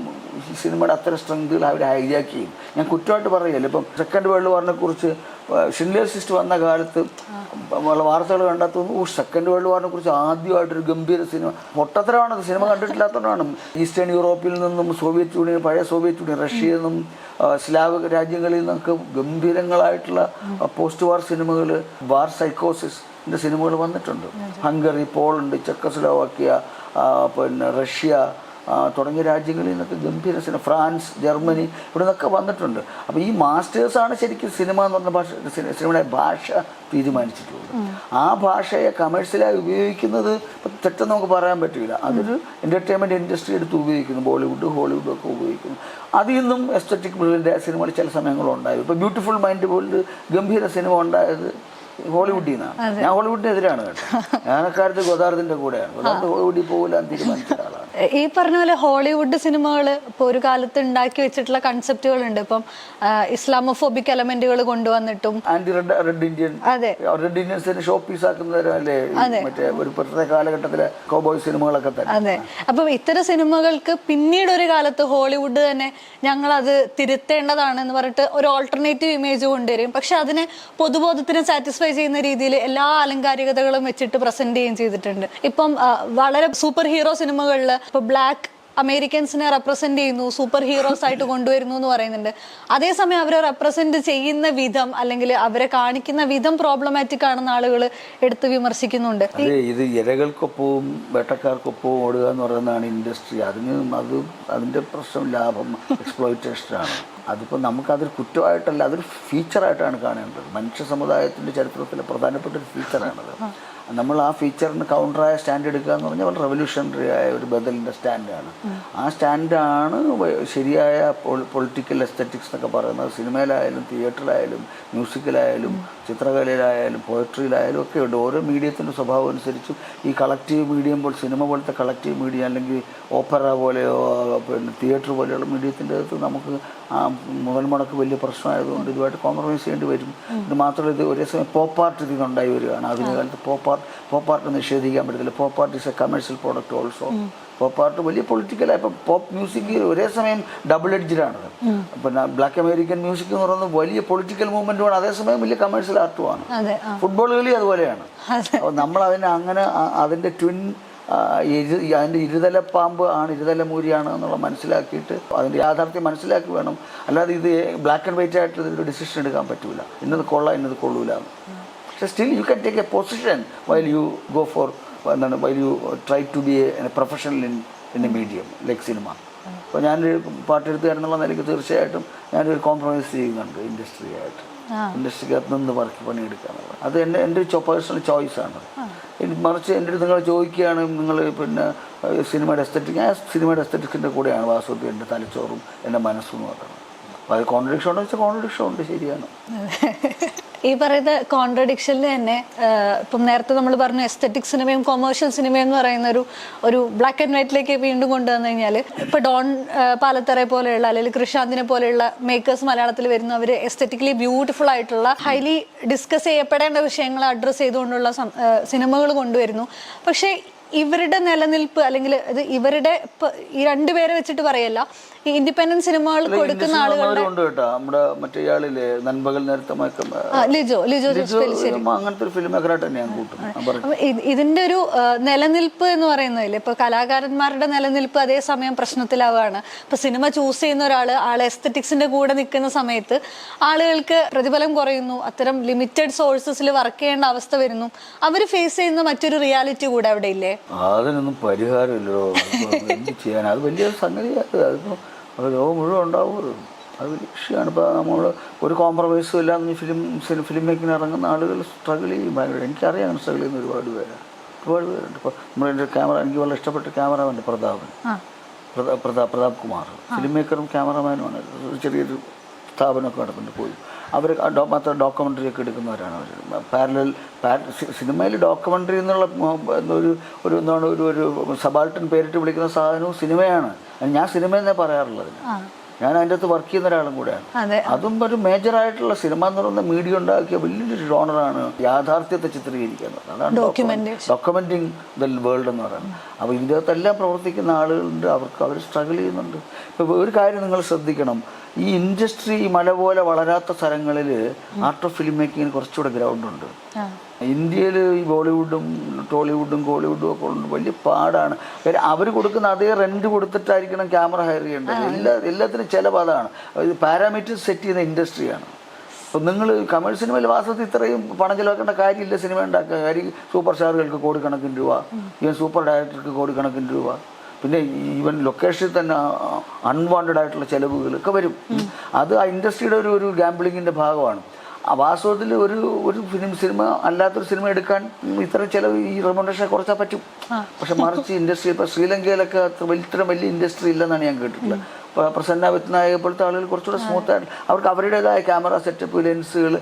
സിനിമയുടെ അത്തരം സ്ട്രെങ്തുകൾ അവർ ഹൈജാക്ക് ചെയ്യും. ഞാൻ കുറ്റമായിട്ട് പറയുകയല്ല. ഇപ്പം സെക്കൻഡ് വേൾഡ് വാറിനെ കുറിച്ച് ഷിൻഡ്ലേഴ്സ് ലിസ്റ്റ് വന്ന കാലത്ത് വാർത്തകൾ കണ്ടെത്തുന്നു, സെക്കൻഡ് വേൾഡ് വാറിനെ കുറിച്ച് ആദ്യമായിട്ടൊരു ഗംഭീര സിനിമ. പൊട്ടത്തരമാണത്. സിനിമ കണ്ടിട്ടില്ലാത്തതുകൊണ്ടാണ്. ഈസ്റ്റേൺ യൂറോപ്പിൽ നിന്നും സോവിയറ്റ് യൂണിയൻ, പഴയ സോവിയറ്റ് യൂണിയൻ, റഷ്യയിൽ നിന്നും സ്ലാവ് രാജ്യങ്ങളിൽ നിന്നൊക്കെ ഗംഭീരങ്ങളായിട്ടുള്ള പോസ്റ്റ് വാർ സിനിമകൾ, വാർ സൈക്കോസിൻ്റെ സിനിമകൾ വന്നിട്ടുണ്ട്. ഹംഗറി, പോളണ്ട്, ചെക്കോസ്ലോവാക്യ, പിന്നെ റഷ്യ, തുടങ്ങിയ രാജ്യങ്ങളിൽ നിന്നൊക്കെ ഗംഭീര സിനിമ, ഫ്രാൻസ്, ജർമ്മനി ഇവിടെ നിന്നൊക്കെ വന്നിട്ടുണ്ട്. അപ്പോൾ ഈ മാസ്റ്റേഴ്സാണ് ശരിക്കും സിനിമ എന്ന് പറഞ്ഞ ഭാഷ, സിനിമയുടെ ഭാഷ തീരുമാനിച്ചിട്ടുള്ളത്. ആ ഭാഷയെ കമേഴ്ഷ്യലായി ഉപയോഗിക്കുന്നത് ഇപ്പം തെറ്റെന്ന് നമുക്ക് പറയാൻ പറ്റില്ല. അതൊരു എൻ്റർടൈൻമെൻറ്റ് ഇൻഡസ്ട്രി എടുത്ത് ഉപയോഗിക്കുന്നു, ബോളിവുഡ് ഹോളിവുഡും ഒക്കെ ഉപയോഗിക്കുന്നു. അതിൽ നിന്നും എസ്തറ്റിക് ബ്രില്യൻ്റ് സിനിമകൾ ചില സമയങ്ങളുണ്ടായി. ഇപ്പോൾ ബ്യൂട്ടിഫുൾ മൈൻഡ് പോലൊരു ഗംഭീര സിനിമ ഉണ്ടായത് ഹോളിവുഡിൽ നിന്നാണ്. ഞാൻ ഹോളിവുഡിനെതിരാണ് കേട്ടോ. ഞാനക്കാലത്ത് ഗോദാർദിൻ്റെ കൂടെയാണ്. ഗോദാർദ് ഹോളിവുഡിൽ പോകില്ല തീരുമാനിച്ച ആളാണ്. ഈ പറഞ്ഞ പോലെ ഹോളിവുഡ് സിനിമകൾ ഇപ്പോൾ ഒരു കാലത്ത് ഉണ്ടാക്കി വെച്ചിട്ടുള്ള കൺസെപ്റ്റുകളുണ്ട്. ഇപ്പം ഇസ്ലാമോഫോബിക് എലമെന്റുകൾ കൊണ്ടുവന്നിട്ടും ആന്റി റെഡ് ഇന്ത്യൻ, റെഡ് ഇന്ത്യൻസിന് ഷോ പീസ് ആക്കുന്നവരല്ലേ മറ്റേ ഒരു പ്രത്യേക കാലഘട്ടത്തിലെ കോബോയ് സിനിമകളൊക്കെ തന്നെ. അതെ. അപ്പം ഇത്തരം സിനിമകൾക്ക് പിന്നീട് ഒരു കാലത്ത് ഹോളിവുഡ് തന്നെ ഞങ്ങളത് തിരുത്തേണ്ടതാണെന്ന് പറഞ്ഞിട്ട് ഒരു ഓൾട്ടർനേറ്റീവ് ഇമേജ് കൊണ്ടുവരും. പക്ഷെ അതിനെ പൊതുബോധത്തിനെ സാറ്റിസ്ഫൈ ചെയ്യുന്ന രീതിയിൽ എല്ലാ അലങ്കാരികതകളും വെച്ചിട്ട് പ്രസന്റ് ചെയ്യുകയും ചെയ്തിട്ടുണ്ട്. ഇപ്പം വളരെ സൂപ്പർ ഹീറോ സിനിമകളിൽ ഇപ്പൊ ബ്ലാക്ക് അമേരിക്കൻസിനെ റെപ്രസെന്റ് ചെയ്യുന്നു, സൂപ്പർ ഹീറോസ് ആയിട്ട് കൊണ്ടുവരുന്നു എന്ന് പറയുന്നുണ്ട്. അതേസമയം അവരെ റെപ്രസെന്റ് ചെയ്യുന്ന വിധം അല്ലെങ്കിൽ അവരെ കാണിക്കുന്ന വിധം പ്രോബ്ലമാറ്റിക് ആണെന്ന് ആളുകൾ എടുത്ത് വിമർശിക്കുന്നുണ്ട്. ഇത് ഇരകൾക്കൊപ്പവും വേട്ടക്കാർക്കൊപ്പവും ഓടുക എന്ന് പറയുന്നതാണ് ഇൻഡസ്ട്രി. അതിന്റെ പ്രശ്നം ലാഭം, എക്സ്പ്ലോയിറ്റേഷനാണ്. അതിപ്പോൾ നമുക്കതൊരു കുറ്റമായിട്ടല്ല, അതൊരു ഫീച്ചറായിട്ടാണ് കാണേണ്ടത്. മനുഷ്യ സമുദായത്തിൻ്റെ ചരിത്രത്തിലെ പ്രധാനപ്പെട്ട ഒരു ഫീച്ചറാണത്. നമ്മൾ ആ ഫീച്ചറിന് കൗണ്ടറായ സ്റ്റാൻഡ് എടുക്കുക എന്ന് പറഞ്ഞാൽ വളരെ റെവല്യൂഷണറി ആയ ഒരു ബദലിൻ്റെ സ്റ്റാൻഡാണ്. ആ സ്റ്റാൻഡാണ് ശരിയായ പൊളിറ്റിക്കൽ എസ്തറ്റിക്സ് എന്നൊക്കെ പറയുന്നത്. സിനിമയിലായാലും തിയേറ്ററിലായാലും മ്യൂസിക്കിലായാലും ചിത്രകലയിലായാലും പോയട്രിയിലായാലും ഒക്കെ ഉണ്ട്. ഓരോ മീഡിയത്തിൻ്റെ സ്വഭാവം അനുസരിച്ചും ഈ കളക്റ്റീവ് മീഡിയം പോലെ സിനിമ പോലത്തെ കളക്റ്റീവ് മീഡിയം അല്ലെങ്കിൽ ഓപ്പറ പോലെയോ പിന്നെ തിയേറ്റർ പോലെയുള്ള മീഡിയത്തിൻ്റെ അകത്ത് നമുക്ക് ആ മുതൽ മുടക്ക് വലിയ പ്രശ്നമായതുകൊണ്ട് ഇതുമായിട്ട് കോംപ്രമൈസ് ചെയ്യേണ്ടി വരും. ഇത് മാത്രമല്ല, ഇത് ഒരേ സമയം പോപ്പ് ആർട്ട് ഇതിനുണ്ടായി വരികയാണ്. ആധുനിക കാലത്ത് പോപ്പ് ആർട്ട് നിഷേധിക്കാൻ പറ്റത്തില്ല. Pop art is a commercial product also. Pop art വലിയ പൊളിറ്റിക്കലായി. ഇപ്പം പോപ്പ് മ്യൂസിക് ഒരേ സമയം ഡബിൾ എഡ്ജഡാണ്. പിന്നെ ബ്ലാക്ക് അമേരിക്കൻ മ്യൂസിക് എന്ന് പറയുന്നത് വലിയ പൊളിറ്റിക്കൽ മൂവ്മെൻറ്റുമാണ്, അതേസമയം വലിയ കമേഴ്ഷ്യൽ ആർട്ടുമാണ്. ഫുട്ബോൾ കളി അതുപോലെയാണ്. അപ്പോൾ നമ്മൾ അങ്ങനെ അതിൻ്റെ ട്വിൻ അതിൻ്റെ ഇരുതല പാമ്പ് ആണ്, ഇരുതല മൂരിയാണ് എന്നുള്ള മനസ്സിലാക്കിയിട്ട് അതിൻ്റെ യാഥാർത്ഥ്യം മനസ്സിലാക്കി വേണം. അല്ലാതെ ഇത് ബ്ലാക്ക് ആൻഡ് വൈറ്റ് ആയിട്ട് ഇതൊരു ഡിസിഷൻ എടുക്കാൻ പറ്റില്ല. ഇന്നത് കൊള്ളാം, ഇന്നത് കൊള്ളൂല. പക്ഷേ still you can take a position while you go for while you try to be a professional in a medium like cinema. അപ്പോൾ ഞാനൊരു പാട്ടെഴുത്തുകാരെന്നുള്ള നിലയ്ക്ക് തീർച്ചയായിട്ടും ഞാനൊരു കോംപ്രമൈസ് ചെയ്യുന്നുണ്ട് ഇൻഡസ്ട്രിയായിട്ട്. ഇൻഡസ്ട്രിക്കകത്ത് നിന്ന് പണിയെടുക്കാന്നുള്ളത് അത് എൻ്റെ പേഴ്സണൽ ചോയ്സാണ്. മറിച്ച് എൻ്റെ അടുത്ത് നിങ്ങൾ ചോദിക്കുകയാണ് നിങ്ങൾ പിന്നെ സിനിമയുടെ എസ്തറ്റിക്, ഞാൻ സിനിമയുടെ എസ്തറ്റിക്സിൻ്റെ കൂടെയാണ് വാസ്തവത്തിൽ എൻ്റെ തലച്ചോറും എൻ്റെ മനസ്സും എന്ന് പറയുന്നത്. അപ്പോൾ അത് കോൺട്രഡിക്ഷൻ ഉണ്ടോ വെച്ചാൽ കോൺട്രഡിക്ഷൻ ഉണ്ട്, ശരിയാണ്. ഈ പറയുന്ന കോൺട്രഡിക്ഷനിൽ തന്നെ ഇപ്പം നേരത്തെ നമ്മൾ പറഞ്ഞു എസ്തറ്റിക് സിനിമയും കൊമേഴ്ഷ്യൽ സിനിമയും എന്ന് പറയുന്ന ഒരു ബ്ലാക്ക് ആൻഡ് വൈറ്റിലേക്ക് വീണ്ടും കൊണ്ടുവന്നു കഴിഞ്ഞാൽ ഇപ്പോൾ ഡോൺ പാലത്തറ പോലെയുള്ള അല്ലെങ്കിൽ കൃഷാന്തിനെ പോലെയുള്ള മേക്കേഴ്സ് മലയാളത്തിൽ വരുന്നു. അവർ എസ്തറ്റിക്കലി ബ്യൂട്ടിഫുൾ ആയിട്ടുള്ള ഹൈലി ഡിസ്കസ് ചെയ്യപ്പെടേണ്ട വിഷയങ്ങൾ അഡ്രസ്സ് ചെയ്തുകൊണ്ടുള്ള സിനിമകൾ കൊണ്ടുവരുന്നു. പക്ഷേ ഇവരുടെ നിലനിൽപ്പ് അല്ലെങ്കിൽ ഇത് ഇവരുടെ ഈ രണ്ടുപേരെ വെച്ചിട്ട് പറയല്ല, ഈ ഇൻഡിപെൻഡന്റ് സിനിമകൾ കൊടുക്കുന്ന ആളുകളുടെ നമ്മുടെ മറ്റേ ആളിലെ നൻപകൽ നേരത്തെ ലിജോ അങ്ങനത്തെ ഒരു ഫിലിം മേക്കറായിട്ട് തന്നെയാണ് കൂട്ടുന്നത്. ഇതിന്റെ ഒരു നിലനിൽപ്പ് എന്ന് പറയുന്നതിൽ ഇപ്പൊ കലാകാരന്മാരുടെ നിലനിൽപ്പ് അതേസമയം പ്രശ്നത്തിലാവുകയാണ്. ഇപ്പൊ സിനിമ ചൂസ് ചെയ്യുന്ന ആള് എസ്തറ്റിക്സിന്റെ കൂടെ നിൽക്കുന്ന സമയത്ത് ആളുകൾക്ക് പ്രതിഫലം കുറയുന്നു, അത്തരം ലിമിറ്റഡ് സോഴ്സസിൽ വർക്ക് ചെയ്യേണ്ട അവസ്ഥ വരുന്നു. അവർ ഫേസ് ചെയ്യുന്ന മറ്റൊരു റിയാലിറ്റി കൂടെ അവിടെ ഇല്ലേ? അതിനൊന്നും പരിഹാരമില്ലല്ലോ, എന്ത് ചെയ്യാൻ? അത് വലിയ സംഗതിയാണ്. അതിപ്പോൾ അത് ലോകം മുഴുവൻ ഉണ്ടാവുമല്ലോ, അത് വലിയ വിഷയമാണ്. ഇപ്പോൾ നമ്മൾ ഒരു കോംപ്രമൈസും ഇല്ലാതെ ഫിലിം മേക്കിങ്ങിന് ഇറങ്ങുന്ന ആളുകൾ സ്ട്രഗിൾ ചെയ്യും ഭയങ്കര. എനിക്കറിയാം അങ്ങനെ സ്ട്രഗിൾ ചെയ്യുന്ന ഒരുപാട് പേരുണ്ട്. ഇപ്പോൾ നമ്മളെൻ്റെ എനിക്ക് വളരെ ഇഷ്ടപ്പെട്ട ക്യാമറാമാൻ പ്രതാപ് കുമാർ, ഫിലിം മേക്കറും ക്യാമറമാനുമാണ്. ചെറിയൊരു സ്ഥാപനമൊക്കെ നടത്തുന്നുണ്ട്. പോയി അവർ മാത്രം ഡോക്യുമെൻ്ററി ഒക്കെ എടുക്കുന്നവരാണ്. അവർ സിനിമയിൽ ഡോക്യുമെൻ്ററി എന്നുള്ള എന്താണ് ഒരു സബാൾട്ടൻ പേരിട്ട് വിളിക്കുന്ന സാധനവും സിനിമയാണ്. ഞാൻ സിനിമയെന്നേ പറയാറുള്ളത്. ഞാൻ അതിൻ്റെ അകത്ത് വർക്ക് ചെയ്യുന്ന ഒരാളും കൂടെയാണ്. അതും ഒരു മേജറായിട്ടുള്ള സിനിമ എന്ന് പറയുന്ന മീഡിയ ഉണ്ടാക്കിയ വലിയൊരു ജോണറാണ് യാഥാർത്ഥ്യത്തെ ചിത്രീകരിക്കുന്നത്. അതാണ് ഡോക്യുമെൻറ്റിങ് ദ വേൾഡ് എന്ന് പറയുന്നത്. അപ്പോൾ ഇതിൻ്റെ അകത്തെല്ലാം പ്രവർത്തിക്കുന്ന ആളുകളുണ്ട്, അവർ സ്ട്രഗിൾ ചെയ്യുന്നുണ്ട്. ഇപ്പോൾ ഒരു കാര്യം നിങ്ങൾ ശ്രദ്ധിക്കണം, ഈ ഇൻഡസ്ട്രി മല പോലെ വളരാത്ത സ്ഥലങ്ങളിൽ ആർട്ട് ഓഫ് ഫിലിം മേക്കിങ്ങിന് കുറച്ചുകൂടെ ഗ്രൗണ്ടുണ്ട്. ഇന്ത്യയിൽ ഈ ബോളിവുഡും ടോളിവുഡും കോളിവുഡും ഒക്കെ ഉണ്ട്, വലിയ പാടാണ്. അവർ കൊടുക്കുന്ന അതേ റെൻറ്റ് കൊടുത്തിട്ടായിരിക്കണം ക്യാമറ ഹയർ ചെയ്യേണ്ടത്. എല്ലാത്തിനും ചിലവ് അതാണ്. പാരാമീറ്റേഴ്സ് സെറ്റ് ചെയ്യുന്ന ഇൻഡസ്ട്രിയാണ്. അപ്പോൾ നിങ്ങൾ കമേഴ്ഷ്യൽ സിനിമയിൽ വാസ്തവത്തിൽ ഇത്രയും പണം ചിലവാക്കേണ്ട കാര്യമില്ല. സിനിമ ഉണ്ടാക്കുക കാര്യം സൂപ്പർ സ്റ്റാറുകൾക്ക് കോടിക്കണക്കിന് രൂപ, ഈവൻ സൂപ്പർ ഡയറക്ടർക്ക് കോടിക്കണക്കിന് രൂപ. പിന്നെ ഈവൻ ലൊക്കേഷനിൽ തന്നെ അൺവാണ്ടഡ് ആയിട്ടുള്ള ചിലവുകളൊക്കെ വരും. അത് ആ ഇൻഡസ്ട്രിയുടെ ഒരു ഗാംബ്ലിങ്ങിൻ്റെ ഭാഗമാണ്. വാസ്തവത്തിൽ ഒരു സിനിമ അല്ലാത്തൊരു സിനിമ എടുക്കാൻ ഇത്ര ചിലവ് ഈ റെമ്യൂണറേഷൻ കുറച്ചാൽ പറ്റും. പക്ഷെ മറിച്ച് ഇൻഡസ്ട്രി ഇപ്പോൾ ശ്രീലങ്കയിലൊക്കെ ഇത്ര വലിയ ഇൻഡസ്ട്രി ഇല്ലെന്നാണ് ഞാൻ കേട്ടിട്ടുള്ളത്. ഇപ്പോൾ പ്രസന്ന വിത്ത് പോലത്തെ ആളുകൾ കുറച്ചുകൂടെ സ്മൂത്തായിട്ട് അവർക്ക് അവരുടേതായ ക്യാമറ സെറ്റപ്പ്, ലെൻസുകൾ,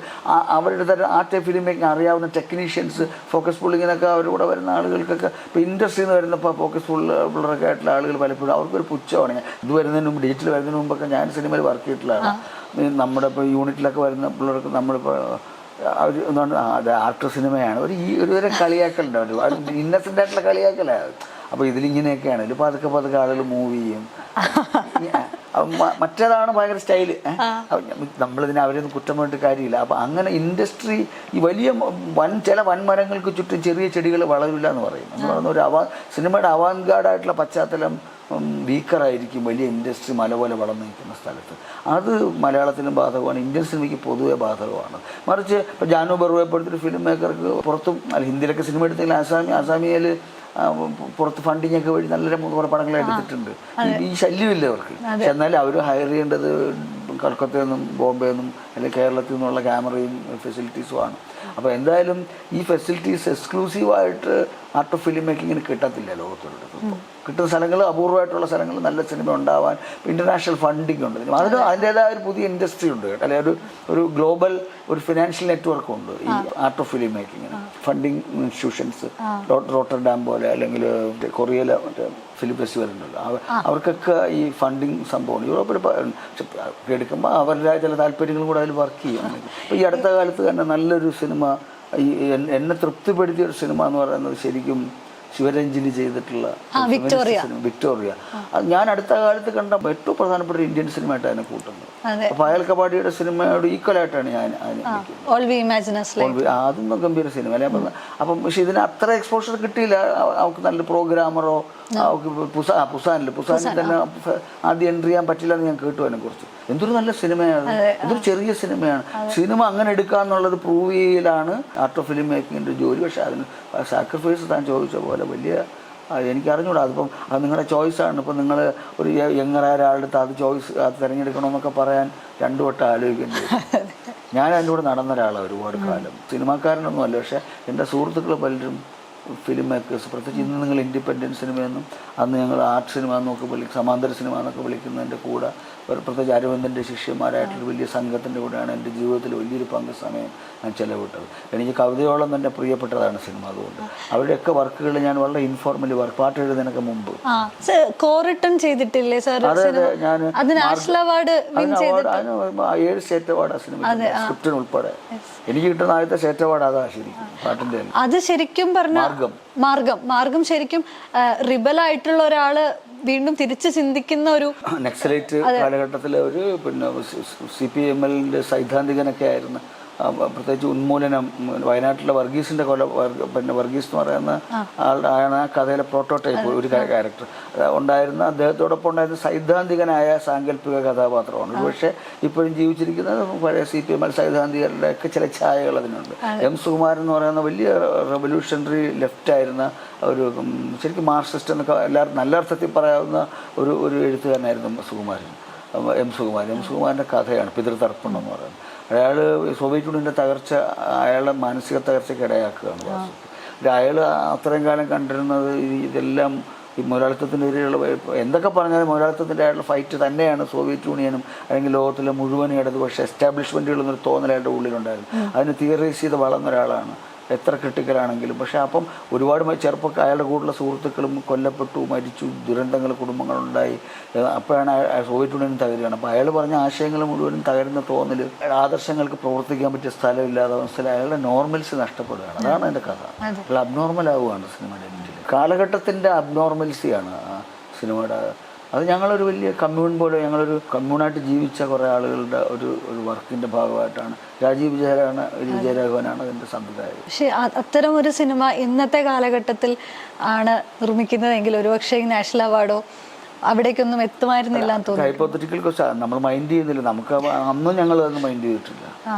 അവരുടെ തരം ആർട്ട് ഫിലിം മേക്കിംഗ് അറിയാവുന്ന ടെക്നീഷ്യൻസ്, ഫോക്കസ് പുള്ളിങ്ങിനൊക്കെ അവരുടെ കൂടെ വരുന്ന ആളുകൾക്കൊക്കെ ഇപ്പോൾ ഇൻഡസ്ട്രിയിൽ നിന്ന് വരുന്നപ്പോൾ ഫോക്കസ് പുള്ളറൊക്കെ ആയിട്ടുള്ള ആളുകൾ പലപ്പോഴും അവർക്കൊരു പുച്ഛമാണ്. ഞാൻ ഇത് വരുന്നതിന് മുമ്പ്, ഡിജിറ്റൽ വരുന്നതിന് മുമ്പൊക്കെ ഞാൻ സിനിമയിൽ വർക്ക് ചെയ്തിട്ടുള്ളതാണ്. നമ്മുടെ ഇപ്പോൾ യൂണിറ്റിലൊക്കെ വരുന്ന പിള്ളേർക്ക് നമ്മളിപ്പോൾ അവർ എന്താണ് അത് ആർട്ട് സിനിമയാണ് ഒരു തരം കളിയാക്കലുണ്ട്, ഒരു ഇന്നസെൻ്റ് ആയിട്ടുള്ള കളിയാക്കലാണ്. അപ്പോൾ ഇതിലിങ്ങനെയൊക്കെയാണ്, ഇതിൽ പതുക്കെ ആളുകൾ മൂവ് ചെയ്യും. മറ്റേതാണ് ഭയങ്കര സ്റ്റൈല്. നമ്മളിതിനെ അവരൊന്നും കുറ്റം പറഞ്ഞിട്ട് കാര്യമില്ല. അപ്പോൾ അങ്ങനെ ഇൻഡസ്ട്രി ഈ വലിയ ചില വൻമരങ്ങൾക്ക് ചുറ്റും ചെറിയ ചെടികൾ വളരില്ല എന്ന് പറയും. എന്ന് പറയുന്ന സിനിമയുടെ അവാൻഗാർഡായിട്ടുള്ള പശ്ചാത്തലം വീക്കറായിരിക്കും വലിയ ഇൻഡസ്ട്രി മല പോലെ വളർന്നു നിൽക്കുന്ന സ്ഥലത്ത്. അത് മലയാളത്തിലും ബാധകമാണ്, ഇന്ത്യൻ സിനിമയ്ക്ക് പൊതുവെ ബാധകമാണ്. മറിച്ച് ഇപ്പോൾ ജാനു ബറുവെ പോലത്തെ ഒരു ഫിലിം മേക്കർക്ക് പുറത്തും ഹിന്ദിയിലൊക്കെ സിനിമ എടുത്തെങ്കിൽ ആസാമിയിൽ പുറത്ത് ഫണ്ടിങ് ഒക്കെ വഴി നല്ല കുറേ പടങ്ങൾ എടുത്തിട്ടുണ്ട്. ഈ ശല്യമില്ല അവർക്ക്. പക്ഷെ എന്നാലും അവർ ഹയർ ചെയ്യേണ്ടത് കൽക്കത്തയിൽ നിന്നും ബോംബെ നിന്നും അല്ലെങ്കിൽ കേരളത്തിൽ നിന്നുള്ള ക്യാമറയും ഫെസിലിറ്റീസുമാണ്. അപ്പോൾ എന്തായാലും ഈ ഫെസിലിറ്റീസ് എക്സ്ക്ലൂസീവായിട്ട് ആർട്ട് ഓഫ് ഫിലിം മേക്കിങ്ങിന് കിട്ടത്തില്ല ലോകത്തോട്. കിട്ടുന്ന സ്ഥലങ്ങൾ അപൂർവമായിട്ടുള്ള സ്ഥലങ്ങൾ നല്ല സിനിമ ഉണ്ടാവാൻ ഇൻ്റർനാഷണൽ ഫണ്ടിങ് ഉണ്ട്. അതിന് അതിൻ്റേതായ ഒരു പുതിയ ഇൻഡസ്ട്രി ഉണ്ട്, അല്ലെങ്കിൽ ഒരു ഗ്ലോബൽ ഒരു ഫിനാൻഷ്യൽ നെറ്റ്വർക്ക് ഉണ്ട് ഈ ആർട്ട് ഓഫ് ഫിലിം മേക്കിങ്ങിന്. ഫണ്ടിങ് ഇൻസ്റ്റിറ്റ്യൂഷൻസ്, റോട്ടർഡാം പോലെ അല്ലെങ്കിൽ കൊറിയയിലെ മറ്റേ ഫിലിം ഫെസ്റ്റിവൽ ഉണ്ടല്ലോ, അവർക്കൊക്കെ ഈ ഫണ്ടിങ് സംഭവമാണ്. യൂറോപ്പിൽ എടുക്കുമ്പോൾ അവരുടെ ചില താല്പര്യങ്ങളും കൂടെ അതിൽ വർക്ക് ചെയ്യും. ഇപ്പോൾ ഈ അടുത്ത കാലത്ത് തന്നെ നല്ലൊരു സിനിമ, ഈ എന്നെ തൃപ്തിപ്പെടുത്തിയ ഒരു സിനിമ എന്ന് പറയുന്നത് ശരിക്കും ശിവരഞ്ജിനി ചെയ്തിട്ടുള്ള വിക്ടോറിയ. അത് ഞാൻ അടുത്ത കാലത്ത് കണ്ട ഏറ്റവും പ്രധാനപ്പെട്ട ഇന്ത്യൻ സിനിമയായിട്ട് അതിനെ കൂട്ടുന്നത്. അപ്പോൾ അയൽ കപാടിയുടെ സിനിമയോട് ഈക്വലായിട്ടാണ് ഞാൻ അതൊന്നും ഗംഭീര സിനിമ അല്ലേ. അപ്പം പക്ഷെ ഇതിന് അത്ര എക്സ്പോഷർ കിട്ടിയില്ല. അവർക്ക് നല്ല പ്രോഗ്രാമറോ അവർക്ക് പുസാനിൽ തന്നെ ആദ്യം എൻട്രി ചെയ്യാൻ പറ്റില്ല എന്ന് ഞാൻ കേട്ടു. അതിനെക്കുറിച്ച് എന്തൊരു നല്ല സിനിമയാണ്, എന്തൊരു ചെറിയ സിനിമയാണ്. സിനിമ അങ്ങനെ എടുക്കാന്നുള്ളത് പ്രൂവ് ചെയ്യലാണ് ആർട്ട് ഓഫ് ഫിലിം മേക്കിങ്ങിൻ്റെ ജോലി. പക്ഷേ അതിന് സാക്രിഫൈസ് താൻ ചോദിച്ച പോലെ വലിയ എനിക്കറിഞ്ഞൂടാ. അതിപ്പം അത് നിങ്ങളുടെ ചോയ്സാണ്. ഇപ്പം നിങ്ങൾ ഒരു യങ്ങറായ ഒരാളുടെ അത് തിരഞ്ഞെടുക്കണമെന്നൊക്കെ പറയാൻ രണ്ടു വട്ടം ആലോചിക്കേണ്ടി വരും. ഞാൻ അതിൻ്റെ കൂടെ നടന്ന ഒരാളാണ് ഒരുപാട് കാലം. സിനിമാക്കാരനൊന്നും അല്ല, പക്ഷേ എൻ്റെ സുഹൃത്തുക്കൾ പലരും ഫിലിം മേക്കേഴ്സ്, പ്രത്യേകിച്ച് ഇന്ന് നിങ്ങൾ ഇൻഡിപെൻഡൻറ്റ് സിനിമയെന്നും അന്ന് ഞങ്ങൾ ആർട്ട് സിനിമ എന്നൊക്കെ സമാന്തര സിനിമ എന്നൊക്കെ വിളിക്കുന്നതിൻ്റെ കൂടെ പ്രത്യേകിച്ച് അരവിന്ദൻ്റെ ശിഷ്യന്മാരായിട്ടൊരു വലിയ സംഘത്തിൻ്റെ കൂടെയാണ് എൻ്റെ ജീവിതത്തിൽ വലിയൊരു സമയം ഞാൻ ചെലവിട്ടത്. എനിക്ക് കവിതയോളം തന്നെ പ്രിയപ്പെട്ടതാണ് സിനിമ. അതുകൊണ്ട് അവരുടെയൊക്കെ വർക്കുകൾ ഞാൻ വളരെ ഇൻഫോർമലി പാട്ട് എഴുതുന്നതിനൊക്കെ മുമ്പ് ചെയ്തിട്ടില്ലേ സാർ? അതെ, ഞാൻ 7 സ്റ്റേറ്റ് അവാർഡ് ആ സിനിമ സ്ക്രിപ്റ്റിന് ഉൾപ്പെടെ എനിക്ക് കിട്ടുന്ന ആദ്യത്തെ സ്റ്റേറ്റ് അവാർഡ് അതാ ശരിക്കും പാട്ടിൻ്റെ. അത് ശരിക്കും പറഞ്ഞ മാർഗം ശരിക്കും റിബലായിട്ടുള്ള ഒരാള് വീണ്ടും തിരിച്ച് ചിന്തിക്കുന്ന ഒരു നക്സലൈറ്റ് കാലഘട്ടത്തിലെ ഒരു CPMLന്റെ സൈദ്ധാന്തികനൊക്കെ ആയിരുന്നു. പ്രത്യേകിച്ച് ഉന്മൂലനം, വയനാട്ടിലെ വർഗീസിൻ്റെ വർഗീസ് എന്ന് പറയുന്ന ആളാണ് ആ കഥയിലെ പ്രോട്ടോടൈപ്പ് ഒരു ക്യാരക്ടർ ഉണ്ടായിരുന്ന. അദ്ദേഹത്തോടൊപ്പം ഉണ്ടായിരുന്ന സൈദ്ധാന്തികനായ സാങ്കല്പിക കഥാപാത്രമാണ്. പക്ഷേ ഇപ്പോഴും ജീവിച്ചിരിക്കുന്നത് പഴയ CPML സൈദ്ധാന്തികരുടെ ഒക്കെ ചില ഛായകൾ അതിനുണ്ട്. M. സുകുമാരൻ എന്ന് പറയുന്ന വലിയ റെവല്യൂഷണറി ലെഫ്റ്റായിരുന്ന ഒരു ശരിക്കും മാർക്സിസ്റ്റ് എന്നൊക്കെ എല്ലാവർക്കും നല്ല അർത്ഥത്തിൽ പറയാവുന്ന ഒരു എഴുത്തുകാരനായിരുന്നു M. സുകുമാരൻ്റെ കഥയാണ് പിതൃതർപ്പണം എന്ന് പറയുന്നത്. അയാൾ സോവിയറ്റ് യൂണിയൻ്റെ തകർച്ച അയാളുടെ മാനസിക തകർച്ചയ്ക്ക് ഇടയാക്കുകയാണ് വാസ്തവത്തിൽ. അയാൾ അത്രയും കാലം കണ്ടിരുന്നത് ഇതെല്ലാം ഈ മുതലാളിത്തത്തിനെതിരെയുള്ള എന്തൊക്കെ പറഞ്ഞാലും മുതലാളിത്തത്തിൻ്റെ ആയിട്ടുള്ള ഫൈറ്റ് തന്നെയാണ് സോവിയറ്റ് യൂണിയനും അല്ലെങ്കിൽ ലോകത്തിലെ മുഴുവൻ ഇടതുപക്ഷ എസ്റ്റാബ്ലിഷ്മെൻറ്റുകളെന്നൊരു തോന്നൽ അയാളുടെ ഉള്ളിലുണ്ടായിരുന്നു. അതിന് തിയറൈസ് ചെയ്ത് വളർന്ന ഒരാളാണ്, എത്ര ക്രിട്ടിക്കലാണെങ്കിലും. പക്ഷേ അപ്പം ഒരുപാട് ചെറുപ്പക്കാർ അയാളുടെ കൂടെയുള്ള സുഹൃത്തുക്കളും കൊല്ലപ്പെട്ടു, മരിച്ചു, ദുരന്തങ്ങൾ കുടുംബങ്ങളുണ്ടായി. അപ്പോഴാണ് സോവിയറ്റ് യൂണിയൻ തകരുകയാണ്. അപ്പോൾ അയാൾ പറഞ്ഞ ആശയങ്ങൾ മുഴുവനും തകരുന്ന തോന്നൽ, ആദർശങ്ങൾക്ക് പ്രവർത്തിക്കാൻ പറ്റിയ സ്ഥലമില്ലാത്ത അവസ്ഥയിൽ അയാളുടെ നോർമൽസ് നഷ്ടപ്പെടുകയാണ്. അതാണ് എൻ്റെ കഥ. അയാൾ അബ്നോർമൽ ആവുകയാണ് സിനിമയുടെ എൻഡിൽ. കാലഘട്ടത്തിൻ്റെ അബ്നോർമൽസിയാണ് സിനിമയുടെ. അത് ഞങ്ങളൊരു വലിയ കമ്മ്യൂൺ പോലെ, ഞങ്ങളൊരു കമ്മ്യൂണായിട്ട് ജീവിച്ച കുറേ ആളുകളുടെ ഒരു വർക്കിൻ്റെ ഭാഗമായിട്ടാണ്. രാജീവ് വിജയരാഘവനാണ് അതിൻ്റെ സംവിധായകൻ. പക്ഷേ അത്തരം ഒരു സിനിമ ഇന്നത്തെ കാലഘട്ടത്തിൽ ആണ് നിർമ്മിക്കുന്നതെങ്കിൽ ഒരുപക്ഷെ നാഷണൽ അവാർഡോ അവിടേക്കൊന്നും എത്തുമായിരുന്നില്ല എന്ന് തോന്നുന്നു. ഹൈപ്പോത്തറ്റിക്കൽ ക്വസ്റ്റ്യൻ നമ്മൾ മൈൻഡ് ചെയ്യുന്നില്ല. നമുക്ക് അന്നും ഞങ്ങൾ അതൊന്നും മൈൻഡ് ചെയ്തിട്ടില്ല.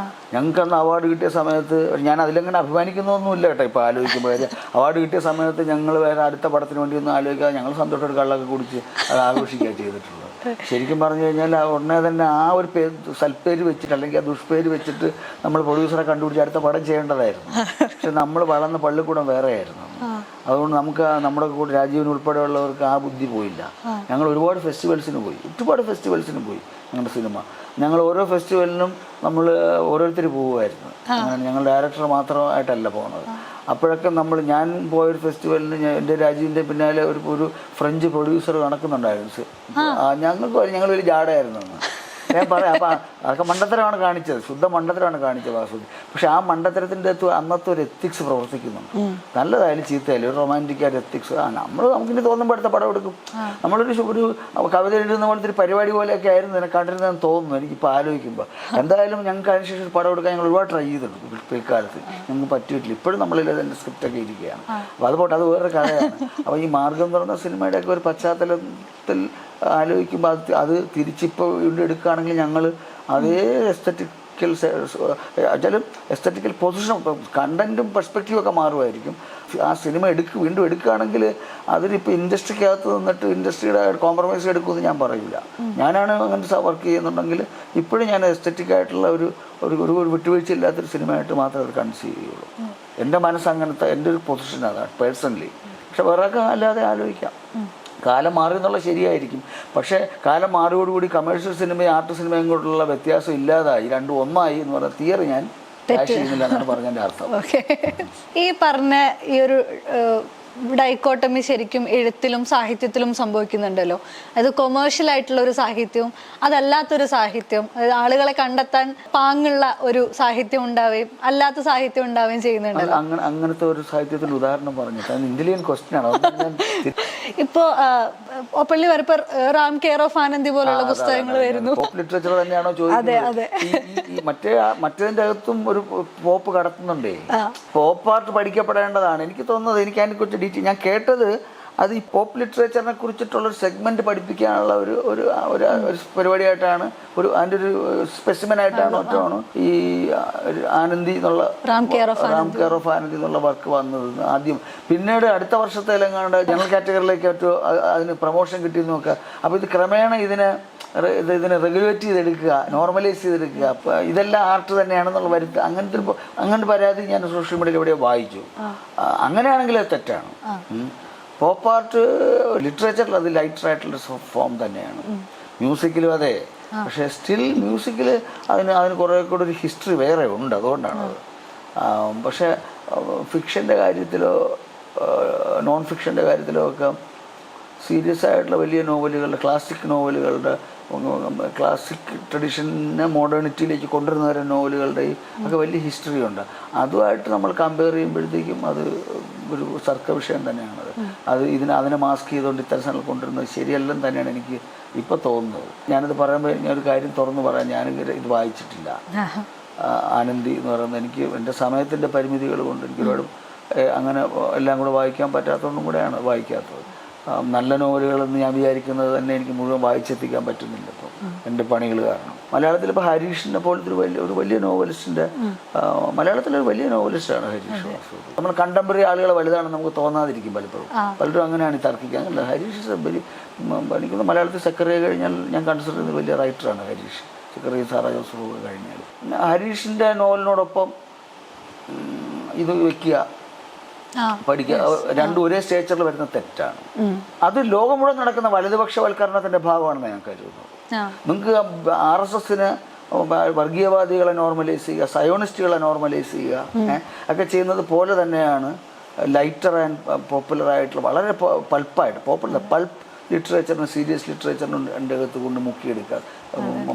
ഞങ്ങൾക്ക് അന്ന് അവാർഡ് കിട്ടിയ സമയത്ത് ഞാൻ അതിലെങ്ങനെ അഭിമാനിക്കുന്നൊന്നുമില്ല കേട്ടോ. ഇപ്പോൾ ആലോചിക്കുമ്പോൾ അവാർഡ് കിട്ടിയ സമയത്ത് ഞങ്ങൾ വേറെ അടുത്ത പടത്തിന് വേണ്ടി ഒന്നും ആലോചിക്കാതെ ഞങ്ങൾ സന്തോഷത്തോടെ കള്ളൊക്കെ കുടിച്ച് അത് ആഘോഷിക്കുക ചെയ്തിട്ടുള്ളത്. ശരിക്കും പറഞ്ഞു കഴിഞ്ഞാൽ ഉടനെ തന്നെ ആ ഒരു സൽപ്പേര് വെച്ചിട്ട് അല്ലെങ്കിൽ ആ ദുഷ്പേര് വെച്ചിട്ട് നമ്മൾ പ്രൊഡ്യൂസറെ കണ്ടുപിടിച്ച് അടുത്ത പടം ചെയ്യേണ്ടതായിരുന്നു. പക്ഷെ നമ്മൾ വളർന്ന പള്ളിക്കൂടം വേറെ ആയിരുന്നു. അതുകൊണ്ട് നമുക്ക് നമ്മുടെ കൂടെ രാജീവൻ ഉൾപ്പെടെയുള്ളവർക്ക് ആ ബുദ്ധി പോയില്ല. ഞങ്ങൾ ഒരുപാട് ഫെസ്റ്റിവൽസിന് പോയി ഞങ്ങളുടെ സിനിമ. ഞങ്ങൾ ഓരോ ഫെസ്റ്റിവലിനും നമ്മൾ ഓരോരുത്തർ പോവുമായിരുന്നു. അങ്ങനെ ഞങ്ങൾ ഡയറക്ടർ മാത്രമായിട്ടല്ല പോകുന്നത്. അപ്പോഴൊക്കെ ഞാൻ പോയൊരു ഫെസ്റ്റിവലിന് എൻ്റെ രാജീവിൻ്റെ പിന്നാലെ ഒരു ഫ്രഞ്ച് പ്രൊഡ്യൂസർ നടക്കുന്നുണ്ടായിരുന്നു. ഞങ്ങൾ വലിയ ജാടയായിരുന്നു അന്ന്. ഞാൻ പറയാം. അപ്പം അതൊക്കെ മണ്ടത്തരമാണ് കാണിച്ചത്, ശുദ്ധ മണ്ടത്തരമാണ് കാണിച്ചത് വാസുദി. പക്ഷെ ആ മണ്ടത്തരത്തിൻ്റെ അകത്ത് അന്നത്തെ ഒരു എത്തിക്സ് പ്രവർത്തിക്കുന്നുണ്ട്. നല്ലതായാലും ചീത്തയായാലും ഒരു റൊമാൻറ്റിക് ആയിട്ട് എത്തിക്സ്. നമുക്കിനി തോന്നുമ്പോൾ അടുത്ത പടം എടുക്കും. ഒരു കവിത എഴുതുന്ന പോലത്തെ ഒരു പരിപാടി പോലെയൊക്കെ ആയിരുന്നു ഇതിനെ കണ്ടിരുന്നതെന്ന് തോന്നുന്നു എനിക്കിപ്പോൾ ആലോചിക്കുമ്പോൾ. എന്തായാലും ഞങ്ങൾക്ക് അതിനുശേഷം ഒരു പടം എടുക്കാൻ ഞങ്ങൾ ഒരുപാട് ട്രൈ ചെയ്തിട്ടുണ്ട്. പിൽക്കാലത്ത് ഞങ്ങൾക്ക് പറ്റിയിട്ടില്ല. ഇപ്പോഴും നമ്മളിൽ അതിൻ്റെ സ്ക്രിപ്റ്റൊക്കെ ഇരിക്കുകയാണ്. അപ്പോൾ അതുപോട്ടെ, അത് വേറൊരു കഥയാണ്. അപ്പോൾ ഈ മാർഗം തുറന്ന സിനിമയുടെയൊക്കെ ഒരു പശ്ചാത്തലത്തിൽ ആലോചിക്കുമ്പോൾ അത് തിരിച്ചിപ്പോൾ വീണ്ടും എടുക്കുകയാണെങ്കിൽ ഞങ്ങൾ അതേ എസ്തറ്റിക്കൽ പൊസിഷൻ, കണ്ടൻറ്റും പെർസ്പെക്റ്റീവും ഒക്കെ മാറുമായിരിക്കും. ആ സിനിമ വീണ്ടും എടുക്കുകയാണെങ്കിൽ അതിലിപ്പോൾ ഇൻഡസ്ട്രിക്കകത്ത് നിന്നിട്ട് ഇൻഡസ്ട്രിയുടെ കോംപ്രമൈസ് എടുക്കുമെന്ന് ഞാൻ പറയില്ല. ഞാനാണ് അങ്ങനത്തെ വർക്ക് ചെയ്യുന്നുണ്ടെങ്കിൽ ഇപ്പോഴും ഞാൻ എസ്തറ്റിക്കായിട്ടുള്ള ഒരു വിട്ടുവീഴ്ചയില്ലാത്തൊരു സിനിമയായിട്ട് മാത്രമേ അത് കൺസീവ് ചെയ്യുള്ളൂ. എൻ്റെ മനസ്സങ്ങനത്തെ, എൻ്റെ ഒരു പൊസിഷൻ അതാണ് പേഴ്സണലി. പക്ഷെ വേറെ അല്ലാതെ ആലോചിക്കാം. കാലം മാറി എന്നുള്ള ശരിയായിരിക്കും. പക്ഷേ കാലം മാറിയോടുകൂടി കമേഴ്ഷ്യൽ സിനിമയും ആർട്ട് സിനിമയും കൊണ്ടുള്ള വ്യത്യാസം ഇല്ലാതായി, രണ്ടും ഒന്നായി എന്ന് പറഞ്ഞ തിയറി ഞാൻ ചെയ്യുന്നില്ല എന്നാണ് പറഞ്ഞതിൻ്റെ അർത്ഥം. ഈ പറഞ്ഞ ഈ ഒരു ഡൈക്കോട്ടമി ശരിക്കും എഴുത്തിലും സാഹിത്യത്തിലും സംഭവിക്കുന്നുണ്ടല്ലോ. അത് കൊമേഴ്ഷ്യൽ ആയിട്ടുള്ള ഒരു സാഹിത്യവും അതല്ലാത്തൊരു സാഹിത്യവും, അതായത് ആളുകളെ കണ്ടെത്താൻ പാങ്ങുള്ള ഒരു സാഹിത്യം ഉണ്ടാവുകയും അല്ലാത്ത സാഹിത്യം ഉണ്ടാവുകയും ചെയ്യുന്നുണ്ടല്ലോ. അങ്ങനത്തെ ഒരു സാഹിത്യത്തിന് ഉദാഹരണം പറഞ്ഞു. ഇന്റലിജന്റ് ക്വസ്റ്റ്യൻ ആണ്. ഇപ്പോ ഓപ്പൺലി വരപ്പോ റാം കെയർ ഓഫ് ആനന്ദി പോലുള്ള പുസ്തകങ്ങൾ വരുന്നു. പോപ്പ് ലിറ്ററേച്ചർ തന്നെയാണോ ചോദിക്കുന്നത്? മറ്റേതിന്റെ അകത്തും ഒരു പോപ്പ് കടത്തുന്നുണ്ടേ. പോപ്പ് ആർട്ട് പഠിക്കപ്പെടേണ്ടതാണ്. എനിക്ക് തോന്നുന്നത്, എനിക്ക് അതിനെക്കുറിച്ച് ഞാൻ കേട്ടത് അത് ഈ പോപ്പ് ലിറ്ററേച്ചറിനെ കുറിച്ചിട്ടുള്ളൊരു സെഗ്മെന്റ് പഠിപ്പിക്കാനുള്ള ഒരു പരിപാടിയായിട്ടാണ്, അതിൻ്റെ ഒരു സ്പെസിമെനായിട്ടാണ് ഒറ്റമാണ് ഈ ആനന്ദി എന്നുള്ള റാം കെയർ ഓഫ് ആനന്ദി എന്നുള്ള വർക്ക് വന്നത് ആദ്യം. പിന്നീട് അടുത്ത വർഷത്തെ എങ്ങാണ്ട് ജനറൽ കാറ്റഗറിയിലേക്ക് അതിന് പ്രൊമോഷൻ കിട്ടിയെന്ന് നോക്കുക. അപ്പോൾ ഇത് ക്രമേണ ഇതിനെ റെഗുലേറ്റ് ചെയ്തെടുക്കുക, നോർമലൈസ് ചെയ്തെടുക്കുക. അപ്പോൾ ഇതെല്ലാം ആർട്ട് തന്നെയാണെന്നുള്ള അങ്ങനത്തെ പരാതി ഞാൻ സോഷ്യൽ മീഡിയയിൽ എവിടെയോ വായിച്ചു. അങ്ങനെയാണെങ്കിൽ അത് തെറ്റാണ്. പോപ്പ് ആർട്ട് ലിറ്ററേച്ചറിൽ അത് ലൈറ്ററായിട്ടുള്ള ഫോം തന്നെയാണ്. മ്യൂസിക്കിലും അതെ. പക്ഷേ സ്റ്റിൽ മ്യൂസിക്കിൽ അതിന് കുറേ കൂടെ ഒരു ഹിസ്റ്ററി വേറെ ഉണ്ട്. അതുകൊണ്ടാണത്. പക്ഷേ ഫിക്ഷൻ്റെ കാര്യത്തിലോ നോൺ ഫിക്ഷൻ്റെ കാര്യത്തിലോ ഒക്കെ സീരിയസ് ആയിട്ടുള്ള വലിയ നോവലുകളുടെ, ക്ലാസിക് നോവലുകളുടെ, ക്ലാസിക് ട്രഡീഷനെ മോഡേണിറ്റിയിലേക്ക് കൊണ്ടുവരുന്ന നോവലുകളുടെയും ഒക്കെ വലിയ ഹിസ്റ്ററി ഉണ്ട്. അതുമായിട്ട് നമ്മൾ കമ്പയർ ചെയ്യുമ്പോഴത്തേക്കും അത് ഒരു തർക്ക വിഷയം തന്നെയാണത്. അതിനെ മാസ്ക് ചെയ്തുകൊണ്ട് ഇത്തരം സ്ഥലങ്ങൾ കൊണ്ടുവരുന്നത് ശരിയല്ലെന്ന് തന്നെയാണ് എനിക്ക് ഇപ്പോൾ തോന്നുന്നത്. ഞാനിത് പറയുമ്പോൾ ഞാനൊരു കാര്യം തുറന്നു പറയാം. ഇത് വായിച്ചിട്ടില്ല. ആനന്ദി എന്ന് പറയുന്നത് എനിക്ക് എൻ്റെ സമയത്തിൻ്റെ പരിമിതികൾ കൊണ്ട് എനിക്ക് ഒരുപാട് അങ്ങനെ എല്ലാം കൂടെ വായിക്കാൻ പറ്റാത്തതുകൊണ്ടും കൂടെയാണ് വായിക്കാത്തത്. നല്ല നോവലുകളെന്ന് ഞാൻ വിചാരിക്കുന്നത് തന്നെ എനിക്ക് മുഴുവൻ വായിച്ചെത്തിക്കാൻ പറ്റുന്നില്ല ഇപ്പോൾ എൻ്റെ പണികൾ കാരണം. മലയാളത്തിൽ ഇപ്പോൾ ഹരീഷിനെ പോലത്തെ ഒരു വലിയ നോവലിസ്റ്റിൻ്റെ, മലയാളത്തിലൊരു വലിയ നോവലിസ്റ്റാണ് ഹരീഷ് വാസുദേവ്. നമ്മൾ കണ്ടംപററി ആളുകളെ വലുതാണെന്ന് നമുക്ക് തോന്നാതിരിക്കും പലരും അങ്ങനെയാണ് തർക്കിക്കാൻ. അല്ല, ഹരീഷ് എനിക്ക് മലയാളത്തിൽ സെക്രട്ടറി കഴിഞ്ഞാൽ ഞാൻ കൺസിഡർ ചെയ്യുന്ന വലിയ റൈറ്ററാണ് ഹരീഷ്. സെക്രട്ടറി സാറാ ജോസഫ് കഴിഞ്ഞാൽ ഹരീഷിൻ്റെ നോവലിനോടൊപ്പം ഇത് വയ്ക്കുക, പഠിക്കുക, രണ്ടും ഒരേ സ്റ്റേച്ചറിൽ വരുന്ന തെറ്റാണ്. അത് ലോകം മുഴുവൻ നടക്കുന്ന വലതുപക്ഷവൽക്കരണത്തിന്റെ ഭാഗമാണെന്ന് ഞാൻ കരുതുന്നു. നിങ്ങൾക്ക് RSSന് വർഗീയവാദികളെ നോർമലൈസ് ചെയ്യുക, സയോണിസ്റ്റുകളെ നോർമലൈസ് ചെയ്യുക ഒക്കെ ചെയ്യുന്നത് പോലെ തന്നെയാണ് ലൈറ്റർ ആൻഡ് പോപ്പുലർ ആയിട്ടുള്ള വളരെ പൾപ്പായിട്ട് പൾപ്പ് ലിറ്ററേച്ചറിന്, സീരിയസ് ലിറ്ററേച്ചറിന് എൻ്റെ അകത്ത് കൊണ്ട് മുക്കിയെടുക്കുക,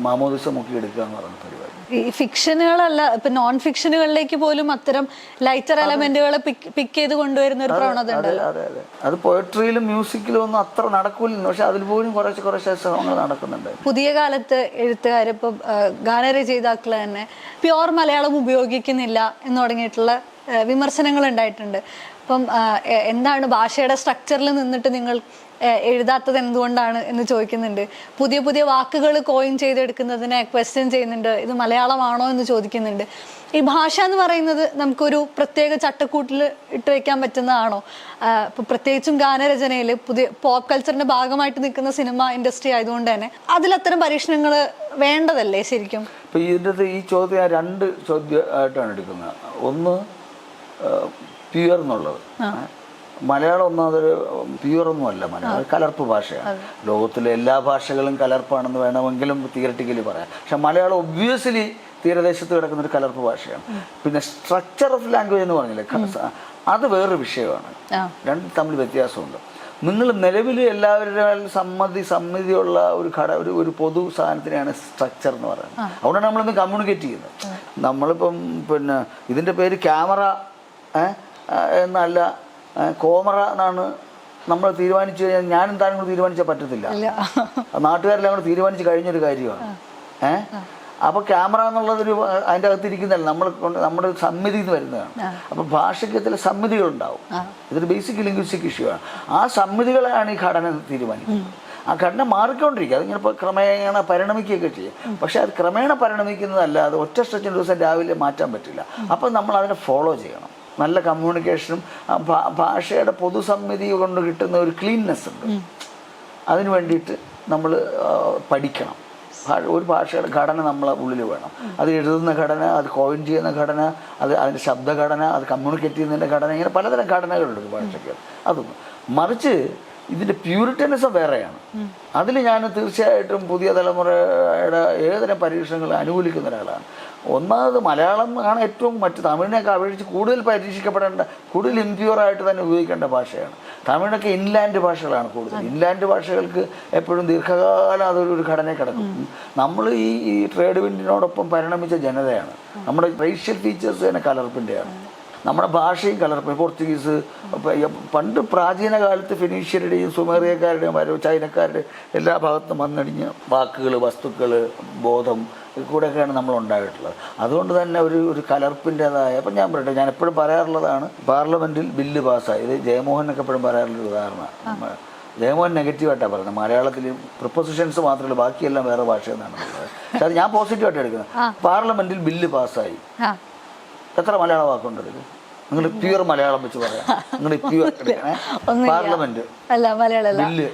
മാമോദിസ മുക്കിയെടുക്കുക എന്ന് പറയുന്ന പരിപാടി. ഈ ഫിക്ഷനുകളല്ല, ഇപ്പൊ നോൺ ഫിക്ഷനുകളിലേക്ക് പോലും അത്തരം ലൈറ്റർ എലമെന്റുകളെ പിക്ക് ചെയ്ത് കൊണ്ടുവരുന്ന ഒരു പ്രവണത ഉണ്ടല്ലോ. അതെ, അത് പോയട്രിയിലും മ്യൂസിക്കിലും ഒന്നും അത്ര നടക്കൂലെന്ന്, പക്ഷെ അതിൽ പോലും കുറച്ച് ശ്രമങ്ങൾ നടക്കുന്നുണ്ട്. പുതിയ കാലത്ത് എഴുത്തുകാർ, ഇപ്പൊ ഗാനരചയിതാക്കൾ തന്നെ പ്യോർ മലയാളം ഉപയോഗിക്കുന്നില്ല എന്ന് തുടങ്ങിയിട്ടുള്ള വിമർശനങ്ങൾ ഉണ്ടായിട്ടുണ്ട്. അപ്പം എന്താണ് ഭാഷയുടെ സ്ട്രക്ചറിൽ നിന്നിട്ട് നിങ്ങൾ എഴുതാത്തത് എന്തുകൊണ്ടാണ് എന്ന് ചോദിക്കുന്നുണ്ട്. പുതിയ പുതിയ വാക്കുകൾ കോയിൻ ചെയ്തെടുക്കുന്നതിനെ ക്വസ്റ്റ്യൻ ചെയ്യുന്നുണ്ട്. ഇത് മലയാളമാണോ എന്ന് ചോദിക്കുന്നുണ്ട്. ഈ ഭാഷ എന്ന് പറയുന്നത് നമുക്കൊരു പ്രത്യേക ചട്ടക്കൂട്ടിൽ ഇട്ട് വയ്ക്കാൻ പറ്റുന്നതാണോ? ഇപ്പം പ്രത്യേകിച്ചും ഗാനരചനയിൽ പുതിയ പോപ്പ് കൾച്ചറിന്റെ ഭാഗമായിട്ട് നിൽക്കുന്ന സിനിമ ഇൻഡസ്ട്രി ആയതുകൊണ്ട് തന്നെ അതിലത്തരം പരീക്ഷണങ്ങൾ വേണ്ടതല്ലേ ശരിക്കും? ഇപ്പം ഇതിൻ്റെ ഈ ചോദ്യം ഞാൻ രണ്ട് ചോദ്യമായിട്ടാണ് എടുക്കുന്നത്. ഒന്ന് പ്യുവർ എന്നുള്ളത്. മലയാളം ഒന്നാമതൊരു പ്യുവറൊന്നുമല്ല. മലയാളം കലർപ്പ് ഭാഷയാണ്. ലോകത്തിലെ എല്ലാ ഭാഷകളും കലർപ്പാണെന്ന് വേണമെങ്കിലും തിയററ്റിക്കലി പറയാം. പക്ഷെ മലയാളം ഒബ്വിയസ്ലി തീരദേശത്ത് കിടക്കുന്ന ഒരു കലർപ്പ് ഭാഷയാണ്. പിന്നെ സ്ട്രക്ചർ ഓഫ് ലാംഗ്വേജ് എന്ന് പറഞ്ഞില്ലേ, അത് വേറൊരു വിഷയമാണ്. രണ്ടും തമ്മിൽ വ്യത്യാസമുണ്ട്. നിങ്ങൾ നിലവിൽ എല്ലാവരുടെയും സമ്മതിയുള്ള ഒരു പൊതു സാധനത്തിനെയാണ് സ്ട്രക്ചർ എന്ന് പറയുന്നത്. അതുകൊണ്ടാണ് നമ്മളിന്ന് കമ്മ്യൂണിക്കേറ്റ് ചെയ്യുന്നത്. നമ്മളിപ്പം പിന്നെ ഇതിൻ്റെ പേര് ക്യാമറ എന്നല്ല കോമറ എന്നാണ് നമ്മൾ തീരുമാനിച്ചു കഴിഞ്ഞാൽ ഞാനും താനും കൂടി തീരുമാനിച്ചാൽ പറ്റത്തില്ല. നാട്ടുകാരെല്ലാം കൂടെ തീരുമാനിച്ച് കഴിഞ്ഞൊരു കാര്യമാണ്. അപ്പോൾ ക്യാമറ എന്നുള്ളതൊരു അതിൻ്റെ അകത്തിരിക്കുന്നതല്ല, നമ്മുടെ സമ്മിതി എന്ന് വരുന്നതാണ്. അപ്പോൾ ഭാഷയ്ക്ക് ചില സമ്മിതികളുണ്ടാവും. ഇതൊരു ബേസിക് ലിംഗ്വിസ്റ്റിക് ഇഷ്യൂ ആണ്. ആ സമ്മിതികളാണ് ഈ ഘടന തീരുമാനിക്കുന്നത്. ആ ഘടന മാറിക്കൊണ്ടിരിക്കുക. അതിങ്ങനെ ഇപ്പോൾ ക്രമേണ പരിണമിക്കുകയൊക്കെ ചെയ്യും. പക്ഷെ അത് ക്രമേണ പരിണമിക്കുന്നതല്ല, അത് ഒറ്റ സ്ട്രെച്ചിന് ദിവസം രാവിലെ മാറ്റാൻ പറ്റില്ല. അപ്പോൾ നമ്മൾ അതിനെ ഫോളോ ചെയ്യണം. നല്ല കമ്മ്യൂണിക്കേഷനും ഭാഷയുടെ പൊതുസമ്മിതി കൊണ്ട് കിട്ടുന്ന ഒരു ക്ലീൻനെസ് ഉണ്ട്. അതിന് വേണ്ടിയിട്ട് നമ്മൾ പഠിക്കണം. ഒരു ഭാഷയുടെ ഘടന നമ്മളെ ഉള്ളിൽ വേണം. അത് എഴുതുന്ന ഘടന, അത് കോയിൻ ചെയ്യുന്ന ഘടന, അതിൻ്റെ ശബ്ദഘടന, അത് കമ്മ്യൂണിക്കേറ്റ് ചെയ്യുന്നതിൻ്റെ ഘടന, ഇങ്ങനെ പലതരം ഘടനകളുണ്ട് ഒരു ഭാഷയ്ക്ക്. അതൊന്നും മറിച്ച് ഇതിൻ്റെ പ്യൂരിറ്റനിസം വേറെയാണ്. അതിൽ ഞാൻ തീർച്ചയായിട്ടും പുതിയ തലമുറയുടെ ഏതുതരം പരീക്ഷണങ്ങൾ അനുകൂലിക്കുന്ന ഒരാളാണ്. ഒന്നാമത് മലയാളം ആണ് ഏറ്റവും മറ്റ് തമിഴിനെയൊക്കെ അപേക്ഷിച്ച് കൂടുതൽ പരീക്ഷിക്കപ്പെടേണ്ട, കൂടുതൽ ഇംപ്യൂറായിട്ട് തന്നെ ഉപയോഗിക്കേണ്ട ഭാഷയാണ്. തമിഴിനൊക്കെ ഇൻലാൻഡ് ഭാഷകളാണ് കൂടുതൽ. ഇൻലാൻഡ് ഭാഷകൾക്ക് എപ്പോഴും ദീർഘകാലം അതൊരു ഘടനയിൽ കിടക്കും. നമ്മൾ ഈ ട്രേഡ് വിൻഡിനോടൊപ്പം പരിണമിച്ച ജനതയാണ്. നമ്മുടെ റേഷ്യൽ ഫീച്ചേഴ്സ് തന്നെ കലർപ്പിൻ്റെയാണ്. നമ്മുടെ ഭാഷയും കലർപ്പ്. പോർച്ചുഗീസ് പണ്ട് പ്രാചീന കാലത്ത് ഫിനീഷ്യരുടെയും സുമേറിയക്കാരുടെയും ചൈനക്കാരുടെയും എല്ലാ ഭാഗത്തും വന്നടിഞ്ഞ് വാക്കുകൾ, വസ്തുക്കൾ, ബോധം കൂടെയൊക്കെയാണ് നമ്മൾ ഉണ്ടായിട്ടുള്ളത്. അതുകൊണ്ട് തന്നെ ഒരു കലർപ്പിൻ്റെതായ, അപ്പം ഞാൻ പറയട്ടെ, ഞാൻ എപ്പോഴും പറയാറുള്ളതാണ്, പാർലമെൻറ്റിൽ ബില്ല് പാസ്സായി. ഇത് ജയമോഹനൊക്കെ എപ്പോഴും പറയാറുള്ളൊരു ഉദാഹരണമാണ്. ജയമോഹൻ നെഗറ്റീവായിട്ടാണ് പറയുന്നത്. മലയാളത്തിൽ പ്രിപ്പോസിഷൻസ് മാത്രമല്ല, ബാക്കിയെല്ലാം വേറെ ഭാഷയെന്നാണ് പറയുന്നത്. പക്ഷെ അത് ഞാൻ പോസിറ്റീവായിട്ട് എടുക്കുന്നത്. പാർലമെൻറ്റിൽ ബില്ല് പാസ്സായി. എത്ര മലയാള വാക്കുണ്ട്? നിങ്ങൾ പ്യുവർ മലയാളം വെച്ച് പറയാം. നിങ്ങൾ പ്യുവർ പാർലമെന്റ് ബില്ല്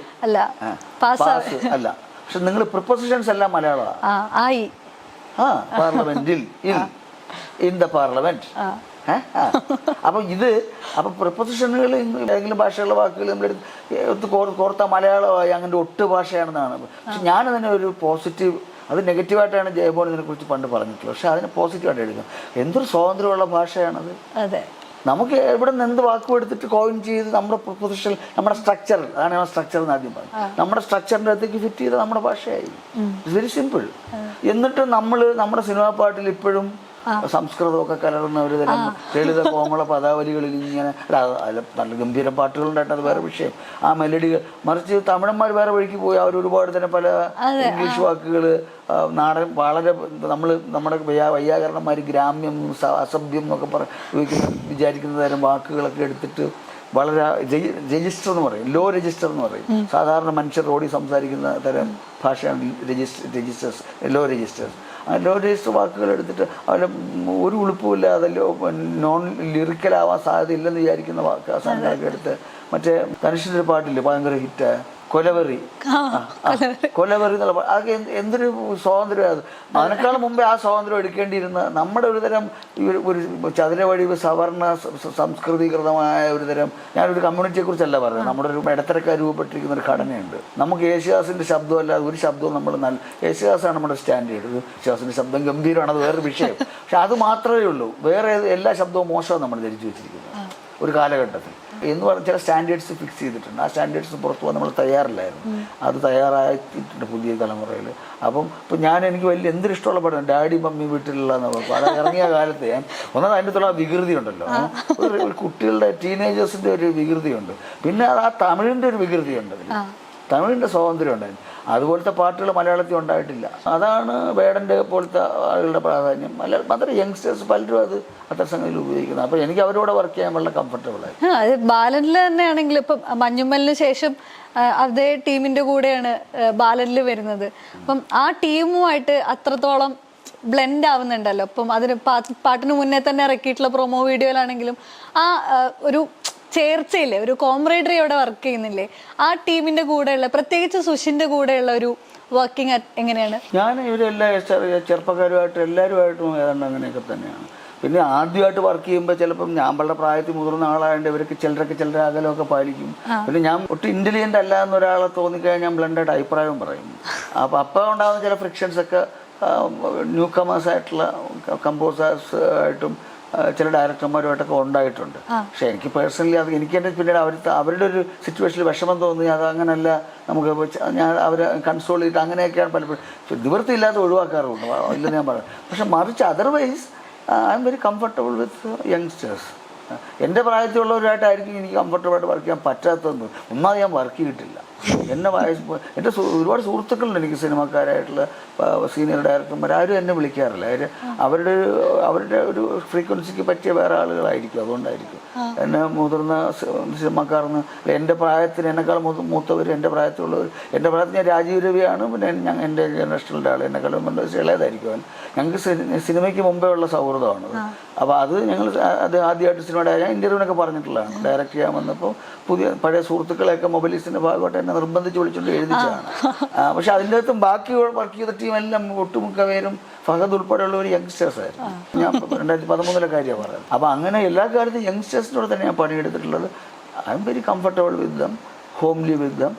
പാസ് അല്ല. പക്ഷെ നിങ്ങൾ പ്രിപ്പോസിഷൻസ് എല്ലാം മലയാളമാണ്. പാർലമെന്റിൽ, ഇൻ ദ പാർലമെന്റ്. അപ്പൊ പ്രിപ്പോസിഷനുകൾ ഏതെങ്കിലും ഭാഷയുള്ള വാക്കുകൾ നമ്മളെടുത്ത് കോർത്ത മലയാളമായി അങ്ങനെ ഒട്ട് ഭാഷയാണെന്നാണ്. പക്ഷെ ഞാനതിനെ ഒരു പോസിറ്റീവ്, അത് നെഗറ്റീവായിട്ടാണ് ജയമോഹൻ ഇതിനെക്കുറിച്ച് പണ്ട് പറഞ്ഞിട്ടുള്ളത്. പക്ഷെ അതിനെ പോസിറ്റീവായിട്ട് എടുക്കണം. എന്തൊരു സ്വാതന്ത്ര്യമുള്ള ഭാഷയാണത്. നമുക്ക് എവിടെ നിന്ന് എന്ത് വാക്കും എടുത്തിട്ട് കോയിൻ ചെയ്ത് നമ്മുടെ പ്രൊപ്പോസിഷൻ, നമ്മുടെ സ്ട്രക്ചർ, അതാണ് ഞാൻ സ്ട്രക്ചർ എന്ന് ആദ്യം പറഞ്ഞത്, നമ്മുടെ സ്ട്രക്ചറിൻ്റെ അകത്തേക്ക് ഫിറ്റ് ചെയ്ത് നമ്മുടെ ഭാഷയായി. It's very simple. എന്നിട്ട് നമ്മുടെ സിനിമാ പാട്ടിൽ ഇപ്പോഴും സംസ്കൃതമൊക്കെ കലർന്ന ഒരു തരം ലളിത കോമള പദാവലികളിൽ ഇങ്ങനെ നല്ല ഗംഭീര പാട്ടുകളുണ്ടായിട്ട്, അത് വേറെ വിഷയം. ആ മെലഡികൾ, മറിച്ച് തമിഴന്മാർ വേറെ വഴിക്ക് പോയി അവർ ഒരുപാട് തന്നെ പല ഇംഗ്ലീഷ് വാക്കുകൾ, നാടൻ വളരെ നമ്മുടെ വൈയാകരണന്മാർ ഗ്രാമ്യം, അസഭ്യം എന്നൊക്കെ വിചാരിക്കുന്ന തരം വാക്കുകളൊക്കെ എടുത്തിട്ട് വളരെ രജിസ്റ്റർ എന്ന് പറയും, ലോ രജിസ്റ്റർ എന്ന് പറയും. സാധാരണ മനുഷ്യർ റോഡിൽ സംസാരിക്കുന്ന തരം ഭാഷയാണ് രജിസ്റ്റേഴ്സ്, ലോ രജിസ്റ്റേഴ്സ്. ആ ലോ രജിസ്റ്റർ വാക്കുകൾ എടുത്തിട്ട് അതിൽ ഒരു ഉളുപ്പുമില്ലാതെ നോൺ ലിറിക്കലാവാൻ സാധ്യതയില്ലെന്ന് വിചാരിക്കുന്ന വാക്ക് സാധനങ്ങളൊക്കെ എടുത്ത്, മറ്റേ ധനുഷിൻ്റെ ഒരു പാട്ടില്ലേ ഭയങ്കര ഹിറ്റ്, കൊലവെറി എന്നുള്ള അതൊക്കെ എന്തൊരു സ്വാതന്ത്ര്യം. അതിനേക്കാളും മുമ്പേ ആ സ്വാതന്ത്ര്യം എടുക്കേണ്ടിയിരുന്ന നമ്മുടെ ഒരു തരം ഒരു ചതുരവഴിവ് സവർണ സംസ്കൃതീകൃതമായ ഒരു തരം, ഞാനൊരു കമ്മ്യൂണിറ്റിയെക്കുറിച്ചല്ല പറയുന്നത്, നമ്മുടെ ഒരു ഇടത്തരക്കാർ രൂപപ്പെട്ടിരിക്കുന്ന ഒരു ഘടനയുണ്ട്. നമുക്ക് യേശുദാസിൻ്റെ ശബ്ദമല്ലാതെ ഒരു ശബ്ദവും നമ്മൾ യേശുദാസാണ് നമ്മുടെ സ്റ്റാൻഡേർഡ്. യേശുദാസിൻ്റെ ശബ്ദം ഗംഭീരമാണ്, അത് വേറൊരു വിഷയം. പക്ഷെ അത് മാത്രമേ ഉള്ളൂ. വേറെ എല്ലാ ശബ്ദവും മോശമാണ് നമ്മൾ ധരിച്ചു വെച്ചിരിക്കുന്നത് ഒരു കാലഘട്ടത്തിൽ എന്ന് പറഞ്ഞാൽ ചില സ്റ്റാൻഡേർഡ്സ് ഫിക്സ് ചെയ്തിട്ടുണ്ട്. ആ സ്റ്റാൻഡേർഡ്സ് പുറത്തു പോകാൻ നമ്മൾ തയ്യാറില്ലായിരുന്നു. അത് തയ്യാറായിട്ടുണ്ട് പുതിയ തലമുറയിൽ. അപ്പം ഇപ്പം എനിക്ക് വലിയ എന്തൊരു ഇഷ്ടമുള്ള പടം ഡാഡി മമ്മി വീട്ടിലുള്ള അത് ഇറങ്ങിയ കാലത്ത് ഒന്നാമത് അതിൻ്റെ തുള്ള വികൃതി ഉണ്ടല്ലോ, ഒരു കുട്ടികളുടെ ടീനേജേഴ്സിൻ്റെ ഒരു വികൃതിയുണ്ട്. പിന്നെ ആ തമിഴിൻ്റെ ഒരു വികൃതിയുണ്ട്. തമിഴിൻ്റെ സ്വാതന്ത്ര്യം ഉണ്ടായിരുന്നു. അതുപോലത്തെ പാട്ടുകൾ മലയാളത്തിൽ ഉണ്ടായിട്ടില്ല. അതാണ് വേടൻ്റെ പോലത്തെ ആളുകളുടെ പ്രാധാന്യം. മാത്രമേ യങ്സ്റ്റേഴ്സ് പലരും അത് അത്ര സംഗതിയിൽ ഉപയോഗിക്കുന്നത്. അപ്പോൾ എനിക്ക് അവരോട് വർക്ക് ചെയ്യാൻ വളരെ കംഫർട്ടബിളായി. അത് ബാലനിൽ തന്നെയാണെങ്കിൽ ഇപ്പം മഞ്ഞുമ്മലിന് ശേഷം അതേ ടീമിന്റെ കൂടെയാണ് ബാലനിൽ വരുന്നത്. അപ്പം ആ ടീമുമായിട്ട് അത്രത്തോളം ബ്ലെൻഡ് ആവുന്നുണ്ടല്ലോ. അപ്പം അതിന് പാട്ടിന് മുന്നേ തന്നെ ഇറക്കിയിട്ടുള്ള പ്രൊമോ വീഡിയോയിലാണെങ്കിലും ആ ഒരു ചേർച്ചയില്ലേ, ഒരു കോംറേഡറി അവിടെ വർക്ക് ചെയ്യുന്നില്ലേ? ആ ടീമിന്റെ കൂടെയുള്ള, പ്രത്യേകിച്ച് സുഷിന്റെ കൂടെയുള്ള ഒരു വർക്കിംഗ് എങ്ങനെയാണ്? ഞാൻ ഇവരെല്ലാ ചെറുപ്പക്കാരുമായിട്ട് എല്ലാവരുമായിട്ടും ഏതാണ്ട് അങ്ങനെയൊക്കെ തന്നെയാണ്. പിന്നെ ആദ്യമായിട്ട് വർക്ക് ചെയ്യുമ്പോൾ ചിലപ്പം ഞാൻ വളരെ പ്രായത്തിൽ മുതിർന്ന ആളായതുകൊണ്ട് ഇവർക്ക് ചിലരുടെ അകലമൊക്കെ പാലിക്കും. പിന്നെ ഞാൻ ഒട്ടും ഇൻ്റലിജൻ്റ് അല്ല എന്നൊരാളെ തോന്നിക്കഴിഞ്ഞാൽ ഞാൻ ബ്ലണ്ടായിട്ട് അഭിപ്രായം പറയും. അപ്പോൾ ഉണ്ടാകുന്ന ചില ഫ്രിക്ഷൻസൊക്കെ ന്യൂ കമേഴ്സ് ആയിട്ടുള്ള കമ്പോസേഴ്സ് ആയിട്ടും ചില ഡയറക്ടർമാരുമായിട്ടൊക്കെ ഉണ്ടായിട്ടുണ്ട്. പക്ഷേ എനിക്ക് പേഴ്സണലി അത് എനിക്ക് എൻ്റെ പിന്നീട് അവരുടെ ഒരു സിറ്റുവേഷനിൽ വിഷമം തോന്നി. അത് അങ്ങനല്ല, നമുക്ക് ഞാൻ അവരെ കൺസോൾ ചെയ്തിട്ട് അങ്ങനെയൊക്കെയാണ് പലപ്പോഴും നിവൃത്തിയില്ലാതെ ഒഴിവാക്കാറുണ്ട്, ഇല്ലെന്ന് ഞാൻ പറയാം. പക്ഷെ മറിച്ച് otherwise I M very comfortable with youngsters. എൻ്റെ പ്രായത്തിലുള്ളവരായിട്ടായിരിക്കും എനിക്ക് കംഫർട്ടബിളായിട്ട് വർക്ക് ചെയ്യാൻ പറ്റാത്തതെന്ന്. ഒന്നാമത് ഞാൻ വർക്ക് ചെയ്തിട്ടില്ല. എൻ്റെ ഒരുപാട് സുഹൃത്തുക്കളുണ്ട് എനിക്ക്, സിനിമക്കാരായിട്ടുള്ള സീനിയർ ഡയറക്ടർമാർ. ആരും എന്നെ വിളിക്കാറില്ല. അവരുടെ ഒരു ഫ്രീക്വൻസിക്ക് പറ്റിയ വേറെ ആളുകളായിരിക്കും. അതുകൊണ്ടായിരിക്കും എന്നെ മുതിർന്ന സിനിമക്കാർന്ന് എൻ്റെ പ്രായത്തിന് എന്നെക്കാൾ മൂത്തവർ, എൻ്റെ പ്രായത്തിലുള്ളവർ. എൻ്റെ പ്രായത്തിൽ ഞാൻ രാജീവ് രവിയാണ്. പിന്നെ എൻ്റെ ജനറേഷനിലെ ആൾ എന്നെക്കാളും ഇളയതായിരിക്കും അവൻ. ഞങ്ങൾക്ക് സിനിമയ്ക്ക് മുമ്പേ ഉള്ള സൗഹൃദമാണ്. അപ്പോൾ അത് ഞങ്ങൾ ആദ്യമായിട്ട് സിനിമയുടെ ഞാൻ ഇൻ്റർവ്യൂവിനൊക്കെ പറഞ്ഞിട്ടുള്ളതാണ്. ഡയറക്റ്റ് ചെയ്യാൻ വന്നപ്പോൾ പഴയ സുഹൃത്തുക്കളെയൊക്കെ മൊബൈലിസ്റ്റിൻ്റെ ഭാഗമായിട്ട് എന്നെ നിർബന്ധിച്ച് വിളിച്ചുകൊണ്ട് എഴുതിച്ചതാണ്. പക്ഷെ അതിൻ്റെ അകത്തും ബാക്കി വർക്ക് ചെയ്ത ടീമെല്ലാം ഒട്ടുമുക്ക പേരും ഫഹദ് ഉൾപ്പെടെയുള്ളവർ യങ്സ്റ്റേഴ്സായിരുന്നു. ഞാൻ 2013 കാര്യമാണ് പറയുന്നത്. അപ്പോൾ അങ്ങനെ എല്ലാ കാലത്തും യങ്സ്റ്റേഴ്സിനോട് തന്നെ ഞാൻ പണിയെടുത്തിട്ടുള്ളത്. I'm very comfortable with them, homely with them.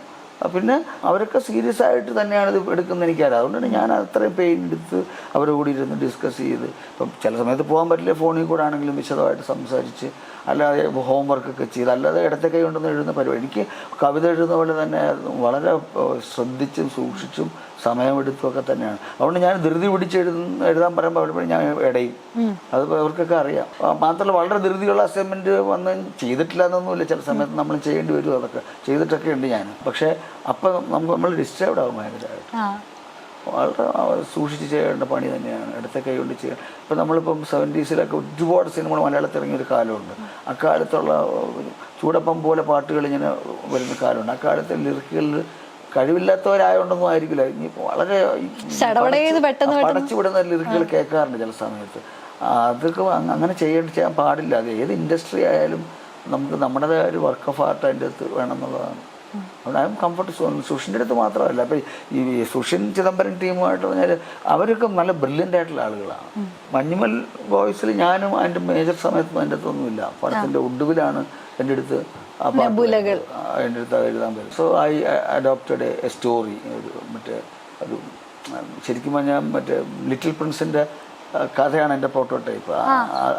പിന്നെ അവരൊക്കെ സീരിയസ് ആയിട്ട് തന്നെയാണ് ഇത് എടുക്കുന്നത് എനിക്കറിയാം. അതുകൊണ്ടാണ് ഞാൻ അത്രയും പെയിൻ എടുത്ത് അവരുടെ കൂടി ഇരുന്ന് ഡിസ്കസ് ചെയ്ത്. ഇപ്പം ചില സമയത്ത് പോകാൻ പറ്റില്ല, ഫോണിൽ കൂടെ ആണെങ്കിലും വിശദമായിട്ട് സംസാരിച്ച്, അല്ലാതെ ഹോംവർക്കൊക്കെ ചെയ്ത്, അല്ലാതെ ഇടത്തെ കൈ കൊണ്ടൊന്നും എഴുതുന്ന പരിപാടി. എനിക്ക് കവിത എഴുതുന്ന പോലെ തന്നെ വളരെ ശ്രദ്ധിച്ചും സൂക്ഷിച്ചും സമയമെടുത്തുമൊക്കെ തന്നെയാണ്. അതുകൊണ്ട് ഞാൻ ധൃതി പിടിച്ച് എഴുതാൻ പറയുമ്പോൾ അവിടെ ഞാൻ ഇടയും. അത് അവർക്കൊക്കെ അറിയാം. മാത്രമല്ല വളരെ ധൃതിയുള്ള അസൈൻമെൻറ്റ് വന്ന് ചെയ്തിട്ടില്ല എന്നൊന്നുമില്ല. ചില സമയത്ത് നമ്മൾ ചെയ്യേണ്ടി വരും. അതൊക്കെ ചെയ്തിട്ടൊക്കെ ഉണ്ട് ഞാൻ. പക്ഷേ അപ്പം നമ്മൾ ഡിസ്റ്റർബ്ഡ് ആകും ഭയങ്കരമായിട്ട്. വളരെ സൂക്ഷിച്ച് ചെയ്യേണ്ട പണി തന്നെയാണ്. ഇടത്തെ കൈ കൊണ്ട് ചെയ്യുക. ഇപ്പം നമ്മളിപ്പം 70s ഒരുപാട് സിനിമകൾ മലയാളത്തിൽ ഇറങ്ങിയൊരു കാലമുണ്ട്. അക്കാലത്തുള്ള ചൂടപ്പം പോലെ പാട്ടുകൾ ഇങ്ങനെ വരുന്ന കാലമുണ്ട്. അക്കാലത്തെ ലിറിക്കുകളിൽ കഴിവില്ലാത്തവരായോണ്ടൊന്നും ആയിരിക്കില്ല. ഇനി വളരെ പടച്ചു വിടുന്ന ലിറിക്കുകൾ കേൾക്കാറുണ്ട് ചില സമയത്ത്. അതൊക്കെ അങ്ങനെ ചെയ്യാൻ പാടില്ല. അത് ഏത് ഇൻഡസ്ട്രി ആയാലും നമുക്ക് നമ്മുടേതായ ഒരു വർക്ക് ഓഫ് ആർട്ട് അതിൻ്റെ അടുത്ത് വേണം എന്നുള്ളതാണ്. അതുകൊണ്ട് ഐ എം കംഫർട്ട്. സുഷിൻ്റെ അടുത്ത് മാത്രമല്ല, അപ്പോൾ ഈ സുഷിൻ ചിദംബരം ടീമുമായിട്ട് പറഞ്ഞാൽ അവരൊക്കെ നല്ല ബ്രില്യൻ്റ് ആയിട്ടുള്ള ആളുകളാണ്. മഞ്ഞുമൽ ബോയ്സിൽ ഞാനും അതിൻ്റെ മേജർ സമയത്തും അതിൻ്റെ അടുത്തൊന്നുമില്ല. പടത്തിൻ്റെ ഒടുവിലാണ് എൻ്റെ അടുത്ത് ആ പാട്ട് എൻ്റെ അടുത്ത് എഴുതാൻ പറ്റും. So I adopted a story. ഒരു ശരിക്കും പറഞ്ഞാൽ ലിറ്റിൽ പ്രിൻസിൻ്റെ കഥയാണ് എൻ്റെ പ്രോട്ടോടൈപ്പ്.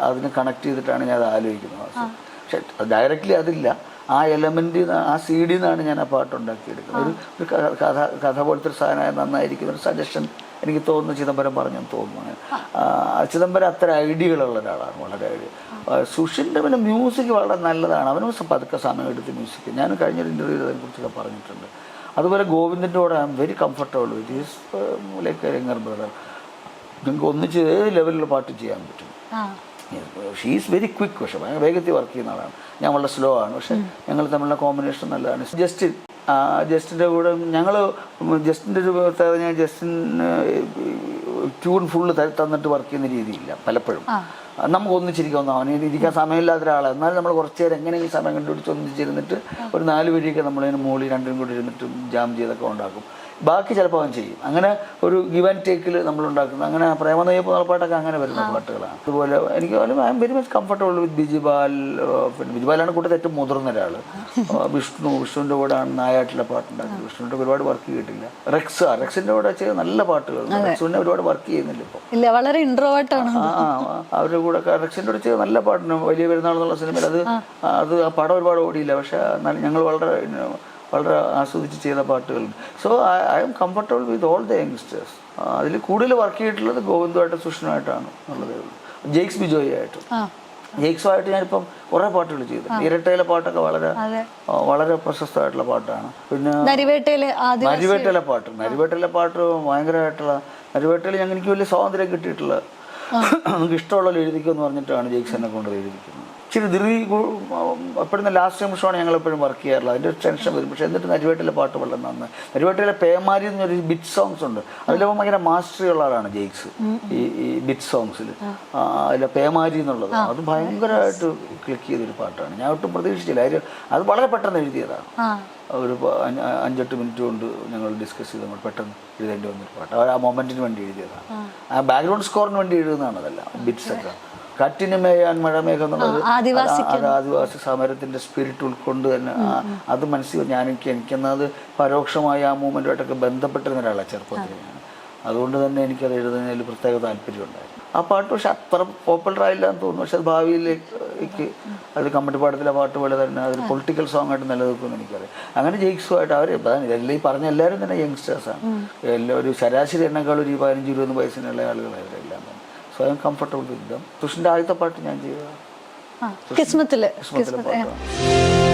അതിനെ കണക്ട് ചെയ്തിട്ടാണ് ഞാൻ അത് ആലോചിക്കുന്നത്. പക്ഷെ ഡയറക്റ്റ്ലി അതില്ല. ആ എലമെൻ്റ്, ആ CD നിന്നാണ് ഞാൻ ആ പാട്ടുണ്ടാക്കിയെടുക്കുന്നത്. ഒരു കഥ പോലത്തെ ഒരു സാധനമായ നന്നായിരിക്കും ഒരു സജഷൻ എനിക്ക് തോന്നുന്നു ചിദംബരം പറഞ്ഞെന്ന് തോന്നുന്നു. ചിദംബരം അത്ര ഐഡിയകളുള്ള ഒരാളാണ്, വളരെ ഐഡിയ. സുഷിൻ്റെ പിന്നെ മ്യൂസിക് വളരെ നല്ലതാണ്. അവനും പതുക്കെ സമയമെടുത്ത് മ്യൂസിക്. ഞാൻ കഴിഞ്ഞൊരു ഇൻ്റർവ്യൂവിൽ അതിനെക്കുറിച്ചൊക്കെ പറഞ്ഞിട്ടുണ്ട്. അതുപോലെ ഗോവിന്ദൻ്റെ കൂടെ I M very comfortable with his like A younger brother. നിങ്ങൾക്ക് ഒന്നിച്ച് ഏത് ലെവലിലുള്ള പാട്ട് ചെയ്യാൻ പറ്റും. She is very quick. പക്ഷേ ഭയങ്കര വേഗത്തിൽ വർക്ക് ചെയ്യുന്ന ആളാണ്. ഞാൻ വളരെ സ്ലോ ആണ്. പക്ഷേ ഞങ്ങൾ തമ്മിലുള്ള കോമ്പിനേഷൻ നല്ലതാണ്. ജസ്റ്റിൻ്റെ കൂടെ ജസ്റ്റിൻ്റെ ഒരു ഞാൻ ജസ്റ്റിന് ട്യൂൺ ഫുള്ള് തന്നിട്ട് വർക്ക് ചെയ്യുന്ന രീതിയില്ല പലപ്പോഴും. നമുക്ക് ഒന്നിച്ചിരിക്കാവുന്ന, അവന് ഇരിക്കാൻ സമയമില്ലാത്ത ഒരാളാണ്. എന്നാലും നമ്മൾ കുറച്ച് നേരം എങ്ങനെയെങ്കിലും സമയം കണ്ടുപിടിച്ച് ഒന്നിച്ചിരുന്നിട്ട് ഒരു 4 വഴിയൊക്കെ നമ്മളതിന് മുകളിൽ രണ്ടും കൂടി ഇരുന്നിട്ട് ജാം ചെയ്തൊക്കെ ഉണ്ടാക്കും. ബാക്കി ചിലപ്പോൾ അവൻ ചെയ്യും. അങ്ങനെ ഒരു ഗിവ് ആൻഡ് ടേക്കിൽ നമ്മളുണ്ടാക്കുന്നത്. അങ്ങനെ പ്രേമനയ്യപ്പ് പാട്ടൊക്കെ അങ്ങനെ വരുന്ന പാട്ടുകളാണ്. അതുപോലെ എനിക്ക് I am very much comfortable വിത്ത് ബിജിബാൽ. പിന്നെ ബിജിബാലാണ് കൂട്ടത്തിൽ ഏറ്റവും മുതിർന്ന ഒരാൾ. വിഷ്ണുവിൻ്റെ കൂടെയാണ് നായാട്ടിലെ പാട്ടുണ്ടാക്കുന്നത്. വിഷ്ണുവിൻ്റെ ഒരുപാട് വർക്ക് ചെയ്തിട്ടില്ല. റെക്സിൻ്റെ കൂടെ ചെയ്ത നല്ല പാട്ടുകൾ. റെക്സിനെ ഒരുപാട് വർക്ക് ചെയ്യുന്നില്ല ഇപ്പോൾ, വളരെ ഇൻട്രോവേർട്ടാണ്. അവരുടെ കൂടെ റെക്സിൻ്റെ കൂടെ ചെയ്ത നല്ല പാട്ടുണ്ട്. വലിയ പെരുന്നാൾ എന്നുള്ള സിനിമയിൽ അത് ആ പടം ഒരുപാട് ഓടിയില്ല. പക്ഷേ ഞങ്ങൾ വളരെ ആസ്വദിച്ച് ചെയ്ത പാട്ടുകളുണ്ട്. So I M comfortable with all the youngsters. അതിൽ കൂടുതൽ വർക്ക് ചെയ്തിട്ടുള്ളത് ഗോവിന്ദുമായിട്ട് സുഷിനുമായിട്ടാണ് ഉള്ളത്. ജെയ്ക്സ് ബിജോയ് ആയിട്ടും ജെയ്ക്സുമായിട്ട് ഞാനിപ്പം കുറേ പാട്ടുകൾ ചെയ്തു. ഇരട്ടയിലെ പാട്ടൊക്കെ വളരെ അതെ. വളരെ പ്രശസ്തമായിട്ടുള്ള പാട്ടാണ്. പിന്നെ നരിവേട്ടയിലെ നരിവേട്ടയിലെ പാട്ട് ഭയങ്കരമായിട്ടുള്ള, നരിവേട്ടയിൽ എനിക്ക് വലിയ സ്വാതന്ത്ര്യം കിട്ടിയിട്ടുള്ള, നമുക്ക് ഇഷ്ടമുള്ള എഴുതിക്കുമെന്ന് പറഞ്ഞിട്ടാണ് ജെയ്ക്സ് എന്നെ കൊണ്ട് എഴുതിക്കുന്നത്. ഇച്ചിരി എപ്പോഴും ലാസ്റ്റ് നിമിഷമാണ് ഞങ്ങൾ എപ്പോഴും വർക്ക് ചെയ്യാറുള്ളത്. അതിൻ്റെ ഒരു ടെൻഷൻ വരും. പക്ഷേ എന്നിട്ട് നരിവേട്ടിലെ പാട്ട് വളരെ നന്നായി. നരിവേട്ടിലെ പേമാരി എന്നൊരു ബിറ്റ് സോങ്സ് ഉണ്ട്. അതിലപ്പോൾ ഭയങ്കര മാസ്റ്ററി ഉള്ള ആളാണ് ജെയ്ക്സ് ഈ ബിറ്റ് സോങ്സിൽ. അതിലെ പേമാരി എന്നുള്ളത് അത് ഭയങ്കരമായിട്ട് ക്ലിക്ക് ചെയ്തൊരു പാട്ടാണ്. ഞാൻ ഒട്ടും പ്രതീക്ഷിച്ചില്ല. അത് വളരെ പെട്ടെന്ന് എഴുതിയതാണ്. ഒരു 5-8 മിനിറ്റ് കൊണ്ട് ഞങ്ങൾ ഡിസ്കസ് ചെയ്ത് നമ്മൾ പെട്ടെന്ന് എഴുതേണ്ടി വന്നൊരു പാട്ട്. ആ മൊമെൻറ്റിന് വേണ്ടി എഴുതിയതാണ്. ആ ബാക്ക്ഗ്രൗണ്ട് സ്കോറിന് വേണ്ടി എഴുതുന്നതാണ് അതെല്ലാം, ബിറ്റ്സൊക്കെ. കാറ്റിന് മേയാൻ മഴമേഘം എന്നുള്ളത് ആദിവാസി സമരത്തിൻ്റെ സ്പിരിറ്റ് ഉൾക്കൊണ്ട് തന്നെ അത് മനസ്സിൽ എനിക്കെന്നത് പരോക്ഷമായി ആ മൂവ്മെൻറ്റുമായിട്ടൊക്കെ ബന്ധപ്പെട്ടിരുന്ന ഒരാളാണ് ചെറുപ്പത്തിൽ ഞാൻ. അതുകൊണ്ട് തന്നെ എനിക്കത് എഴുതുന്നതിൽ പ്രത്യേക താല്പര്യമുണ്ടായിരുന്നു. ആ പാട്ട് പക്ഷെ അത്ര പോപ്പുലർ ആയില്ല എന്ന് തോന്നുന്നു. പക്ഷെ അത് ഭാവിയിലേക്ക് അത് കമ്മട്ടിപ്പാടത്തിലെ പാട്ട് പോലെ തന്നെ അതൊരു പൊളിറ്റിക്കൽ സോങ് ആയിട്ട് നിലനിൽക്കുമെന്ന് എനിക്കറിയാം. അങ്ങനെ ജെയ്ക്സുമായിട്ട് അവർ ഇതെല്ലാം ഈ പറഞ്ഞ എല്ലാവരും തന്നെ യങ്സ്റ്റേഴ്സാണ്. ഒരു ശരാശരി എണ്ണേക്കാൾ ഒരു 15-20 വയസ്സിനുള്ള ആളുകളായവരെല്ലാം തന്നെ. So I am comfortable with them. തുഷിൻ്റെ ആദ്യത്തെ പാട്ട് ഞാൻ ചെയ്തതാണ്. കിസ്മത്തിലെ പാട്ടാണ്.